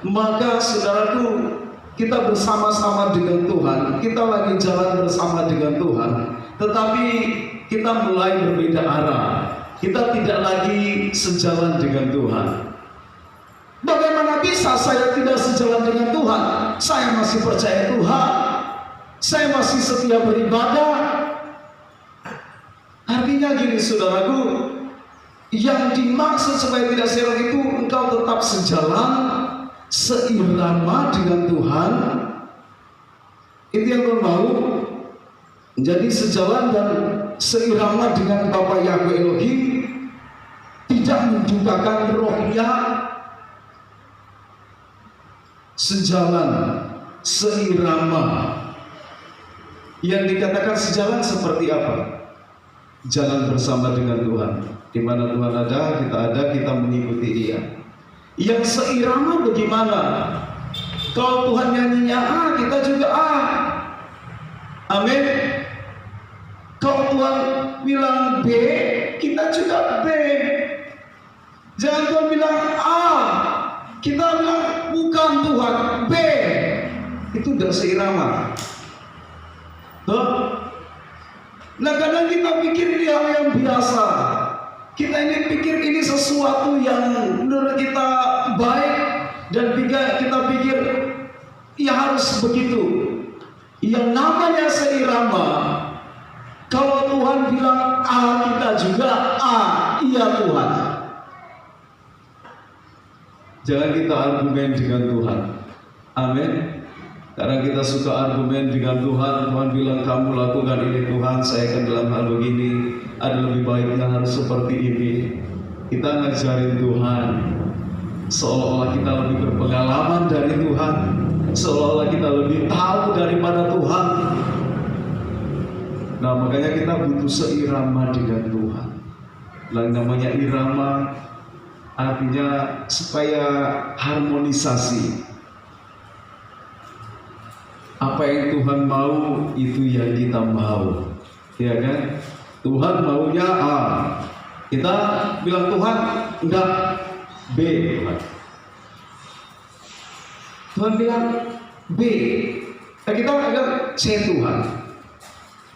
maka saudaraku, kita bersama-sama dengan Tuhan, kita lagi jalan bersama dengan Tuhan, tetapi kita mulai berbeda arah. Kita tidak lagi sejalan dengan Tuhan. Bagaimana bisa saya tidak sejalan dengan Tuhan? Saya masih percaya Tuhan, saya masih setia beribadah. Artinya gini saudaraku, yang dimaksud supaya tidak serong itu engkau tetap sejalan, seirama dengan Tuhan. Itu yang Tuhan mau, menjadi sejalan dan seirama dengan Bapa Yahweh Elohim, tidak mendukakan rohnya, sejalan, seirama. Yang dikatakan sejalan seperti apa? Jalan bersama dengan Tuhan. Di mana Tuhan ada, kita mengikuti Dia. Yang seirama bagaimana? Kalau Tuhan nyanyinya A, kita juga A. Amin. Kalau Tuhan bilang B, kita juga B. Jangan Tuhan bilang A, kita bilang bukan Tuhan, B. Itu udah seirama. Nah, kadang kita pikir ini hal yang biasa. Kita ini pikir ini sesuatu yang menurut kita baik, dan kita pikir ya harus begitu. Yang namanya seirama, kalau Tuhan bilang A, kita juga A. Iya Tuhan. Jangan kita argumen dengan Tuhan. Amin. Karena kita suka argumen dengan Tuhan. Tuhan bilang kamu lakukan ini, Tuhan saya akan dalam hal begini, ada lebih baiknya harus seperti ini. Kita ngajarin Tuhan seolah-olah kita lebih berpengalaman dari Tuhan, seolah-olah kita lebih tahu daripada Tuhan. Nah, makanya kita butuh seirama dengan Tuhan. Yang namanya irama artinya supaya harmonisasi. Apa yang Tuhan mau, itu yang kita mau, ya kan? Tuhan maunya A, kita bilang Tuhan enggak, B Tuhan. Tuhan bilang B. Nah, kita agak C Tuhan.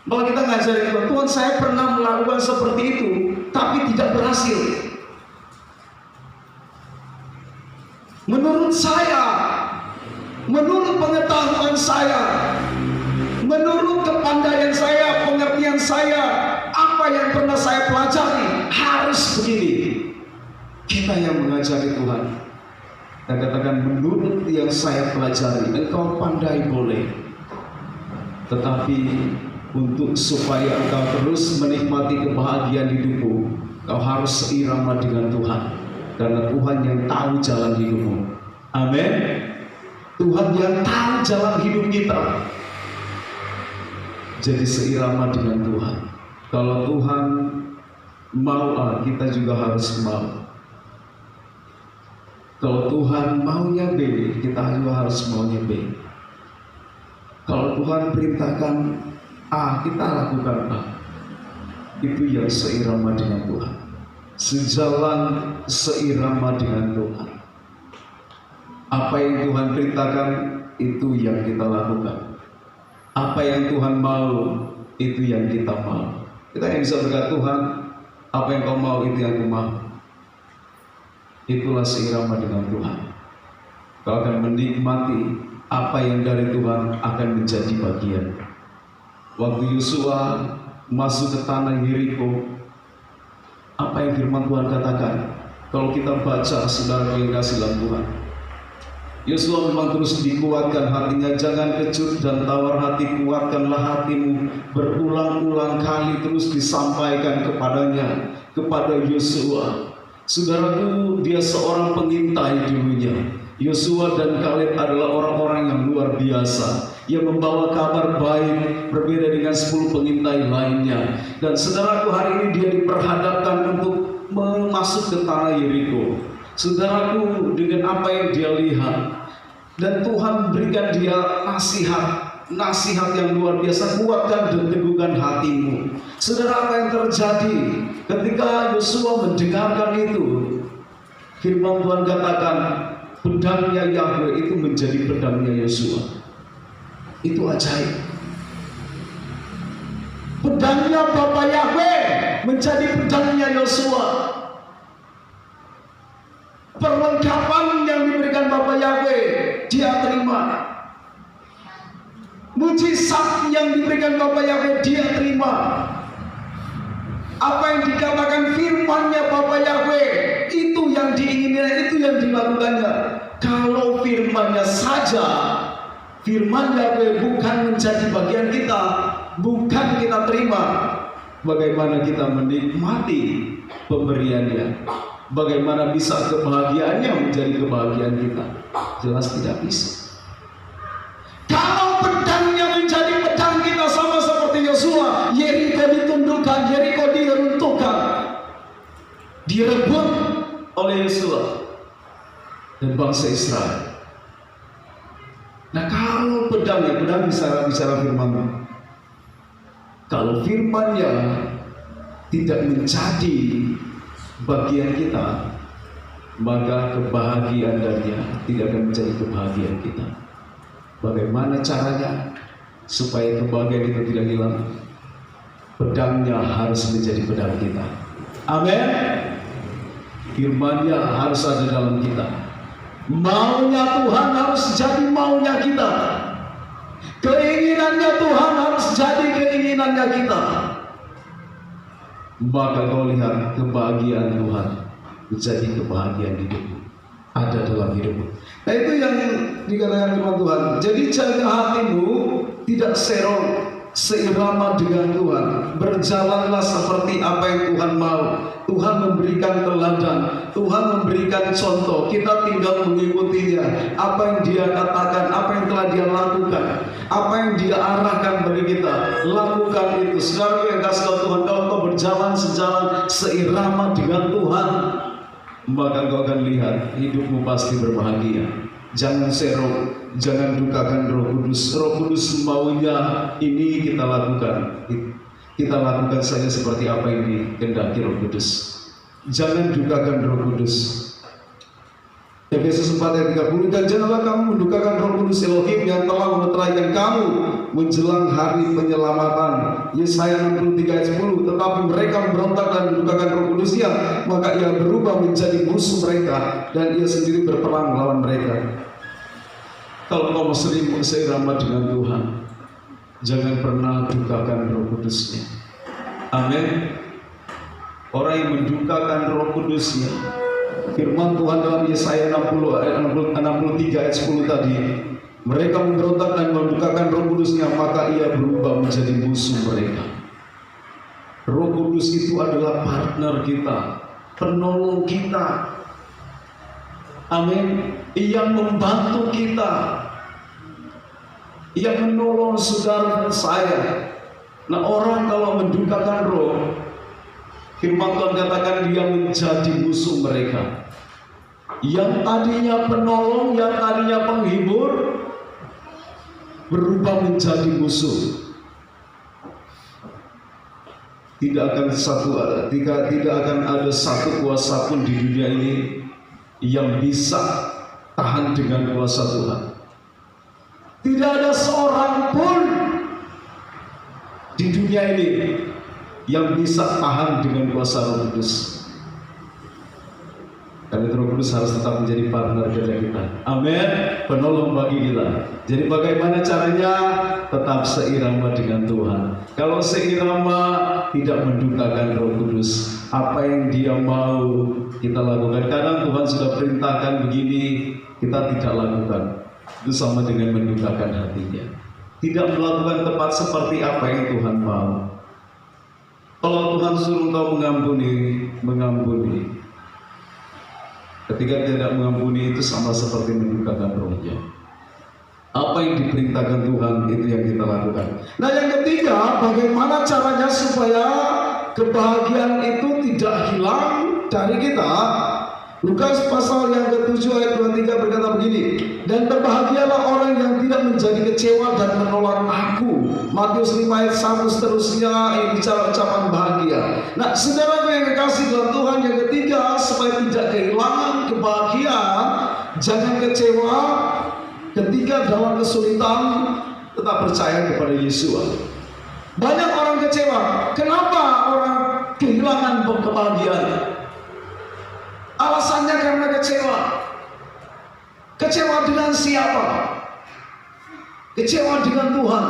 Malah kita ngajarin Tuhan, Tuhan saya pernah melakukan seperti itu, tapi tidak berhasil. Menurut saya, menurut pengetahuan saya, menurut kepandaian saya, pengertian saya, apa yang pernah saya pelajari, harus begini. Kita yang mengajari Tuhan, dan katakan menurut yang saya pelajari, engkau pandai boleh, tetapi untuk supaya engkau terus menikmati kebahagiaan hidupmu, kau harus seirama dengan Tuhan, karena Tuhan yang tahu jalan hidupmu. Amin. Tuhan yang tahu jalan hidup kita. Jadi seirama dengan Tuhan. Kalau Tuhan mau A, kita juga harus mau. Kalau Tuhan maunya B, kita juga harus maunya B. Kalau Tuhan perintahkan A, kita lakukan A. Itu yang seirama dengan Tuhan. Sejalan seirama dengan Tuhan. Apa yang Tuhan perintahkan, itu yang kita lakukan. Apa yang Tuhan mau, itu yang kita mau. Kita yang bisa berkata, Tuhan, apa yang kau mau, itu yang aku mau. Itulah seirama dengan Tuhan. Kau akan menikmati apa yang dari Tuhan akan menjadi bagian. Waktu Yosua masuk ke tanah Yeriko, apa yang firman Tuhan katakan? Kalau kita baca, saudara yang kasih dalam Tuhan, Yosua memang terus dikuatkan hatinya. Jangan kecut dan tawar hati, kuatkanlah hatimu. Berulang-ulang kali terus disampaikan kepadanya, kepada Yosua. Saudaraku, dia seorang pengintai dulunya. Yosua dan Kaleb adalah orang-orang yang luar biasa, yang membawa kabar baik, berbeda dengan 10 pengintai lainnya. Dan saudaraku, hari ini dia diperhadapkan untuk masuk ke tanah Yeriko. Saudaraku, dengan apa yang dia lihat, dan Tuhan berikan dia nasihat yang luar biasa. Kuatkan dan teguhkan hatimu. Saudara, apa yang terjadi ketika Yosua mendengarkan itu? Firman Tuhan katakan, pedangnya Yahweh itu menjadi pedangnya Yosua. Itu ajaib. Pedangnya Bapa Yahweh menjadi pedangnya Yosua. Perlengkapan yang diberikan Bapa Yahweh, dia terima. Mujizat yang diberikan Bapa Yahweh, dia terima. Apa yang dikatakan firman-Nya Bapa Yahweh, itu yang diinginkan, itu yang dilakukannya. Kalau firman-Nya saja, firman Yahweh bukan menjadi bagian kita, bukan kita terima, bagaimana kita menikmati pemberiannya? Bagaimana bisa kebahagiaannya menjadi kebahagiaan kita? Jelas tidak bisa. Kalau pedangnya menjadi pedang kita, sama seperti Yosua, Yeriko ditundukkan, Yeriko diruntuhkan, direbut oleh Yosua dan bangsa Israel. Nah, kalau pedangnya, pedang bicara firman, kalau firmannya tidak menjadi bagian kita, maka kebahagiaan darinya tidak akan menjadi kebahagiaan kita. Bagaimana caranya supaya kebahagiaan itu tidak hilang? Pedangnya harus menjadi pedang kita. Amin. Firman-Nya harus ada dalam kita. Maunya Tuhan harus jadi maunya kita. Keinginannya Tuhan harus jadi keinginannya kita. Maka kau lihat kebahagiaan Tuhan menjadi kebahagiaan hidupmu, ada dalam hidupmu. Nah, itu yang dikatakan firman Tuhan. Jadi jaga hatimu tidak seirama dengan Tuhan. Berjalanlah seperti apa yang Tuhan mau. Tuhan memberikan teladan, Tuhan memberikan contoh. Kita tinggal mengikutinya. Apa yang Dia katakan, apa yang telah Dia lakukan, apa yang Dia arahkan bagi kita, lakukan itu. Saudara yang kasih Tuhan, kalau kau berjalan sejalan seirama dengan Tuhan, maka kau akan lihat hidupmu pasti berbahagia. Jangan serok, jangan dukakan Roh Kudus. Roh Kudus maunya ini kita lakukan. Kita lakukan saja seperti apa yang dikehendaki Roh Kudus. Jangan dukakan Roh Kudus. Efesus 4 ayat 30, dan janganlah kamu mendukakan Roh Kudus Elohim yang telah memeteraikan kamu menjelang hari penyelamatan. Yesaya 63 ayat 10, tetapi mereka memberontak dan mendukakan Roh Kudusnya, maka ia berubah menjadi musuh mereka dan ia sendiri berperang melawan mereka. Kalau kamu sering seirama dengan Tuhan, jangan pernah dukakan Roh Kudusnya. Amin. Orang yang mendukakan Roh Kudusnya, firman Tuhan dalam Yesaya 63 ayat 10 tadi, mereka memberontak dan mendukakan Roh Kudusnya, maka ia berubah menjadi musuh mereka. Roh Kudus itu adalah partner kita, penolong kita. Amin. Yang membantu kita, yang menolong saudara dan saya. Nah, orang kalau mendukakan roh, firman Tuhan katakan dia menjadi musuh mereka. Yang tadinya penolong, yang tadinya penghibur, berubah menjadi musuh. Tidak akan ada satu kuasa pun di dunia ini yang bisa tahan dengan kuasa Tuhan. Tidak ada seorang pun di dunia ini yang bisa tahan dengan kuasa Roh Kudus. Karena Roh Kudus harus tetap menjadi partner kita. Amin. Penolong bagi kita. Jadi bagaimana caranya? Tetap seirama dengan Tuhan. Kalau seirama, tidak mendukakan Roh Kudus. Apa yang Dia mau kita lakukan. Kadang Tuhan sudah perintahkan begini, kita tidak lakukan. Itu sama dengan mendukakan hatinya. Tidak melakukan tepat seperti apa yang Tuhan mau. Kalau Tuhan suruh kau mengampuni, mengampuni. Ketika tidak mengampuni, itu sama seperti mendukakan rohnya. Apa yang diperintahkan Tuhan, itu yang kita lakukan. Nah, yang ketiga, bagaimana caranya supaya kebahagiaan itu tidak hilang dari kita? Lukas pasal yang ke-7 ayat 23 berkata begini, dan berbahagialah orang yang tidak menjadi kecewa dan menolak aku. Matius 5 ayat 1 seterusnya ini bicara ucapan bahagia. Nah, saudara yang kekasih dalam Tuhan, yang ketiga, supaya tidak kehilangan kebahagiaan, jangan kecewa ketika dalam kesulitan, tetap percaya kepada Yesus. Banyak orang kecewa. Kenapa orang kehilangan kebahagiaan? Alasannya karena kecewa. Kecewa dengan siapa? Kecewa dengan Tuhan.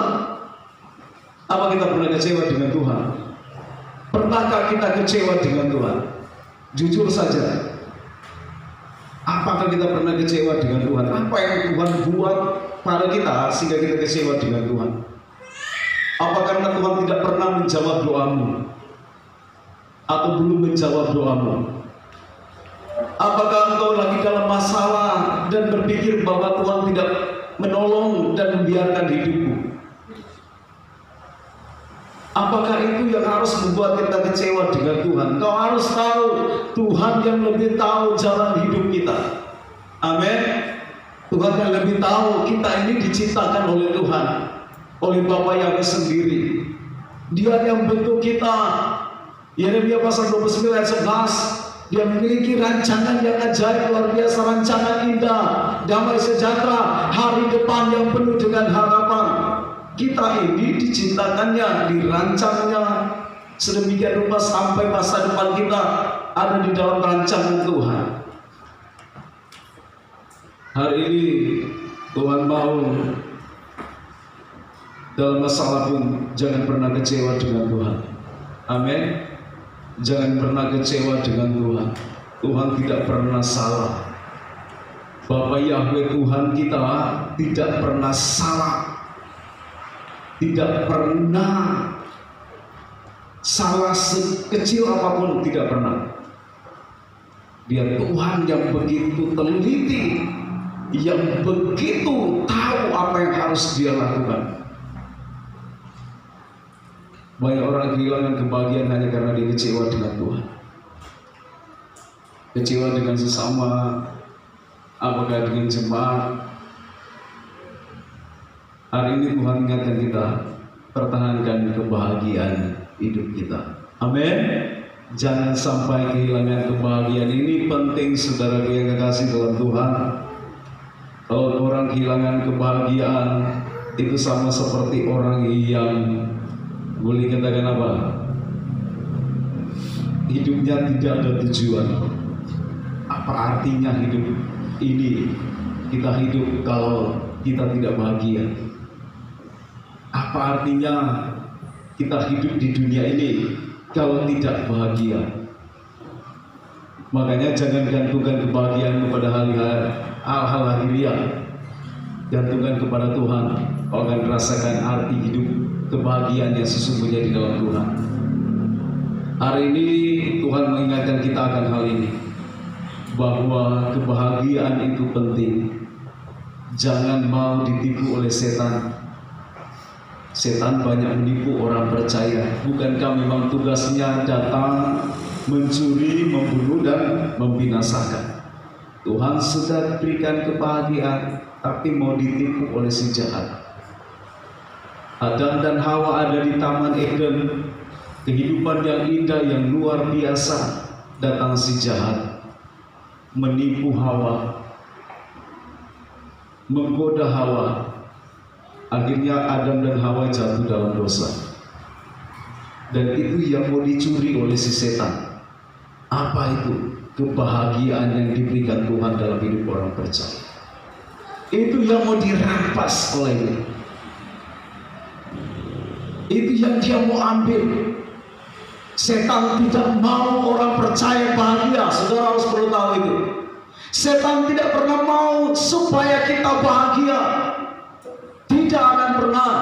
Apa kita pernah kecewa dengan Tuhan? Pernahkah kita kecewa dengan Tuhan? Jujur saja. Apakah kita pernah kecewa dengan Tuhan? Apa yang Tuhan buat pada kita sehingga kita kecewa dengan Tuhan? Apa karena Tuhan tidak pernah menjawab doamu? Atau belum menjawab doamu? Apakah engkau lagi dalam masalah dan berpikir bahwa Tuhan tidak menolong dan membiarkan hidupmu? Apakah itu yang harus membuat kita kecewa dengan Tuhan? Kau harus tahu Tuhan yang lebih tahu jalan hidup kita. Amin. Tuhan yang lebih tahu kita ini diciptakan oleh Tuhan, oleh Bapa Yahweh sendiri. Dia yang bentuk kita. Yeremia pasal 29 ayat 11. Dia memiliki rancangan yang ajaib, luar biasa, rancangan indah, damai sejahtera, hari depan yang penuh dengan harapan. Kita ini diciptakannya, dirancangnya sedemikian rupa sampai masa depan kita ada di dalam rancangan Tuhan. Hari ini Tuhan mau dalam masalah pun jangan pernah kecewa dengan Tuhan. Amin. Jangan pernah kecewa dengan Tuhan. Tuhan tidak pernah salah. Bapa Yahweh Tuhan kita tidak pernah salah. Tidak pernah salah sekecil apapun, tidak pernah. Dia Tuhan yang begitu teliti, yang begitu tahu apa yang harus dia lakukan. Banyak orang kehilangan kebahagiaan hanya karena dia kecewa dengan Tuhan, kecewa dengan sesama, apakah dengan jemaat. Hari ini Tuhan ingatkan kita, pertahankan kebahagiaan hidup kita. Amin. Jangan sampai kehilangan kebahagiaan. Ini penting saudara yang kekasih dalam Tuhan. Kalau orang kehilangan kebahagiaan, itu sama seperti orang yang boleh katakan apa? Hidupnya tidak ada tujuan. Apa artinya hidup ini? Kita hidup kalau kita tidak bahagia. Apa artinya kita hidup di dunia ini kalau tidak bahagia? Makanya jangan gantungkan kebahagiaan kepada hal-hal lahiriah. Gantungkan kepada Tuhan. Kau akan merasakan arti hidup kebahagiaan yang sesungguhnya di dalam Tuhan. Hari ini Tuhan mengingatkan kita akan hal ini, bahwa kebahagiaan itu penting. Jangan mau ditipu oleh setan. Setan banyak menipu orang percaya. Bukankah memang tugasnya datang mencuri, membunuh, dan membinasakan? Tuhan sudah berikan kebahagiaan, tapi mau ditipu oleh si jahat. Adam dan Hawa ada di Taman Eden, kehidupan yang indah, yang luar biasa. Datang si jahat, menipu Hawa, menggoda Hawa. Akhirnya Adam dan Hawa jatuh dalam dosa. Dan itu yang mau dicuri oleh si setan. Apa itu? Kebahagiaan yang diberikan Tuhan dalam hidup orang percaya. Itu yang mau dirampas olehnya. Itu yang dia mau ambil. Setan tidak mau orang percaya bahagia. Saudara harus perlu tahu itu. Setan tidak pernah mau supaya kita bahagia. Tidak akan pernah.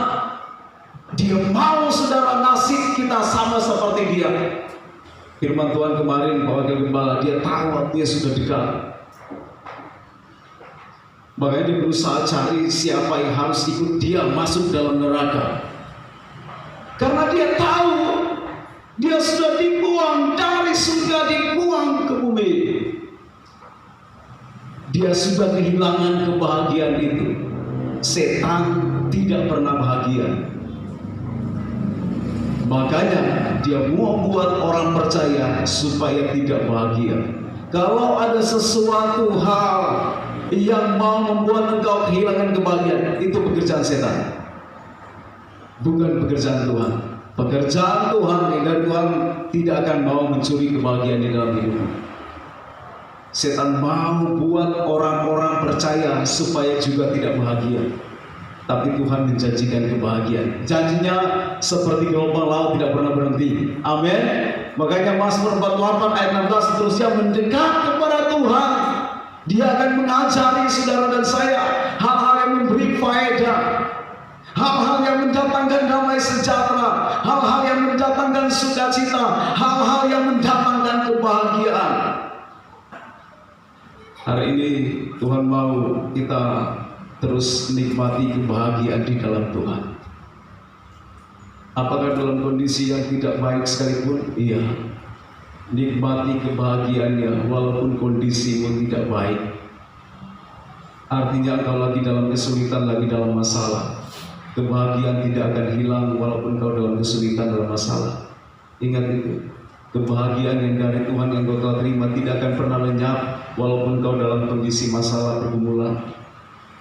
Dia mau saudara nasib kita sama seperti dia. Firman Tuhan kemarin Pak Wakil Gembala, dia tahu waktunya sudah dekat. Makanya dia berusaha cari siapa yang harus ikut dia masuk dalam neraka. Karena dia tahu dia sudah dibuang dari surga, dibuang ke bumi. Dia sudah kehilangan kebahagiaan itu. Setan tidak pernah bahagia. Makanya dia mau buat orang percaya supaya tidak bahagia. Kalau ada sesuatu hal yang mau membuat engkau kehilangan kebahagiaan, itu pekerjaan setan, bukan pekerjaan Tuhan. Pekerjaan Tuhan, dan Tuhan tidak akan mau mencuri kebahagiaan di dalam hidupmu. Setan mau buat orang-orang percaya supaya juga tidak bahagia. Tapi Tuhan menjanjikan kebahagiaan. Janjinya seperti gelombang laut tidak pernah berhenti. Amin. Makanya Mazmur 48 ayat 16 seterusnya, mendekat kepada Tuhan. Dia akan mengajari saudara dan saya hal-hal yang memberi faedah, hal-hal yang mendatangkan damai sejahtera, hal-hal yang mendatangkan sukacita, hal-hal yang mendatangkan kebahagiaan. Hari ini Tuhan mau kita terus nikmati kebahagiaan di dalam Tuhan. Apakah dalam kondisi yang tidak baik sekalipun? Iya. Nikmati kebahagiaannya walaupun kondisimu tidak baik. Artinya kau lagi dalam kesulitan, lagi dalam masalah, kebahagiaan tidak akan hilang walaupun kau dalam kesulitan, dalam masalah. Ingat itu. Kebahagiaan yang dari Tuhan yang kau telah terima tidak akan pernah lenyap walaupun kau dalam kondisi masalah, pergumulan.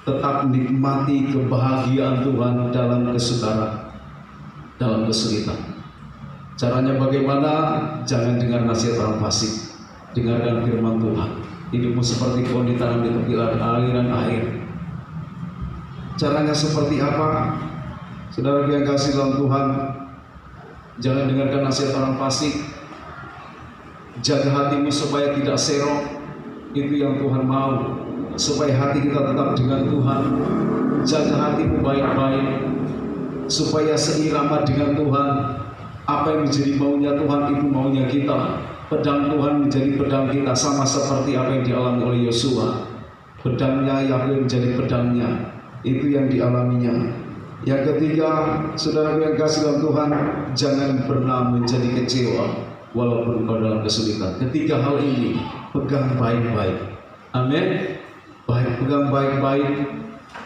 Tetap nikmati kebahagiaan Tuhan dalam kesukaran, dalam kesulitan. Caranya bagaimana? Jangan dengar nasihat orang fasik. Dengarkan firman Tuhan. Hidupmu seperti pohon ditanam di tepi aliran air. Caranya seperti apa? Saudara yang kasih dalam Tuhan, jangan dengarkan nasihat orang fasik. Jaga hatimu supaya tidak serong. Itu yang Tuhan mau, supaya hati kita tetap dengan Tuhan. Jaga hatimu baik-baik supaya seirama dengan Tuhan. Apa yang menjadi maunya Tuhan, itu maunya kita. Pedang Tuhan menjadi pedang kita, sama seperti apa yang dialami oleh Yosua. Pedangnya Yahweh menjadi pedangnya, itu yang dialaminya. Yang ketiga, saudara yang kasih dalam Tuhan, jangan pernah menjadi kecewa walaupun kau dalam kesulitan. Ketiga hal ini pegang baik-baik. Amin. Baik, pegang baik-baik,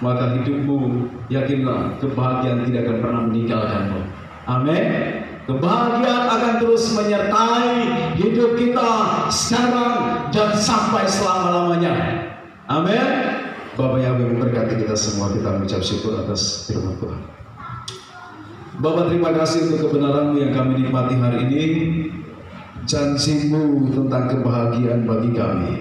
maka hidupmu, yakinlah, kebahagiaan tidak akan pernah meninggalkanmu. Amin. Kebahagiaan akan terus menyertai hidup kita sekarang dan sampai selama-lamanya. Amin. Bapak yang memberkati kita semua, kita mengucap syukur atas firman Tuhan. Bapak, terima kasih untuk kebenaran-Mu yang kami nikmati hari ini. Janji-Mu tentang kebahagiaan bagi kami.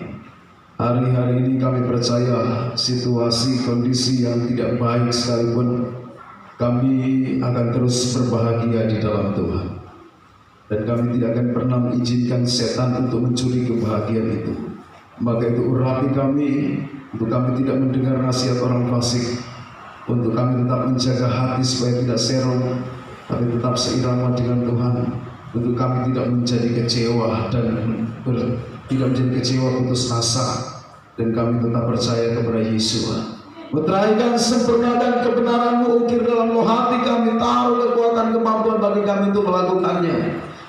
Hari-hari ini kami percaya situasi kondisi yang tidak baik sekalipun, kami akan terus berbahagia di dalam Tuhan. Dan kami tidak akan pernah mengizinkan setan untuk mencuri kebahagiaan itu. Maka itu urapi kami, untuk kami tidak mendengar nasihat orang fasik, untuk kami tetap menjaga hati supaya tidak serong, tapi tetap seirama dengan Tuhan, untuk kami tidak menjadi kecewa dan tidak menjadi kecewa putus asa, dan kami tetap percaya kepada Yesus. Meteraikan sempurna dan kebenaran-Mu ukir dalam hati kami, taruh kekuatan kemampuan bagi kami untuk melakukannya.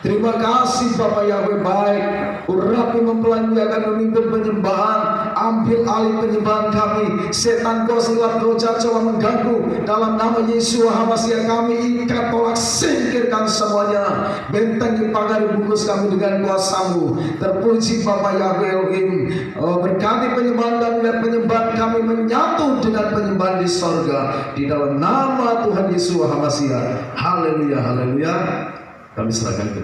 Terima kasih Bapak Yahweh baik. Urapi mempelai akan memimpin penyembahan. Ambil alih penyembahan kami. Setan kau silap kau coba mengganggu. Dalam nama Yesus Hamasia kami ikat, tolak, singkirkan semuanya. Bentengi pagari bungkus kami dengan kuasa-Mu. Terpuji Bapak Yahweh Elohim. Berkati penyembahan dan melihat penyembahan kami menyatu dengan penyembahan di sorga. Di dalam nama Tuhan Yesus Hamasia. Haleluya, haleluya. Kami serahkan kepada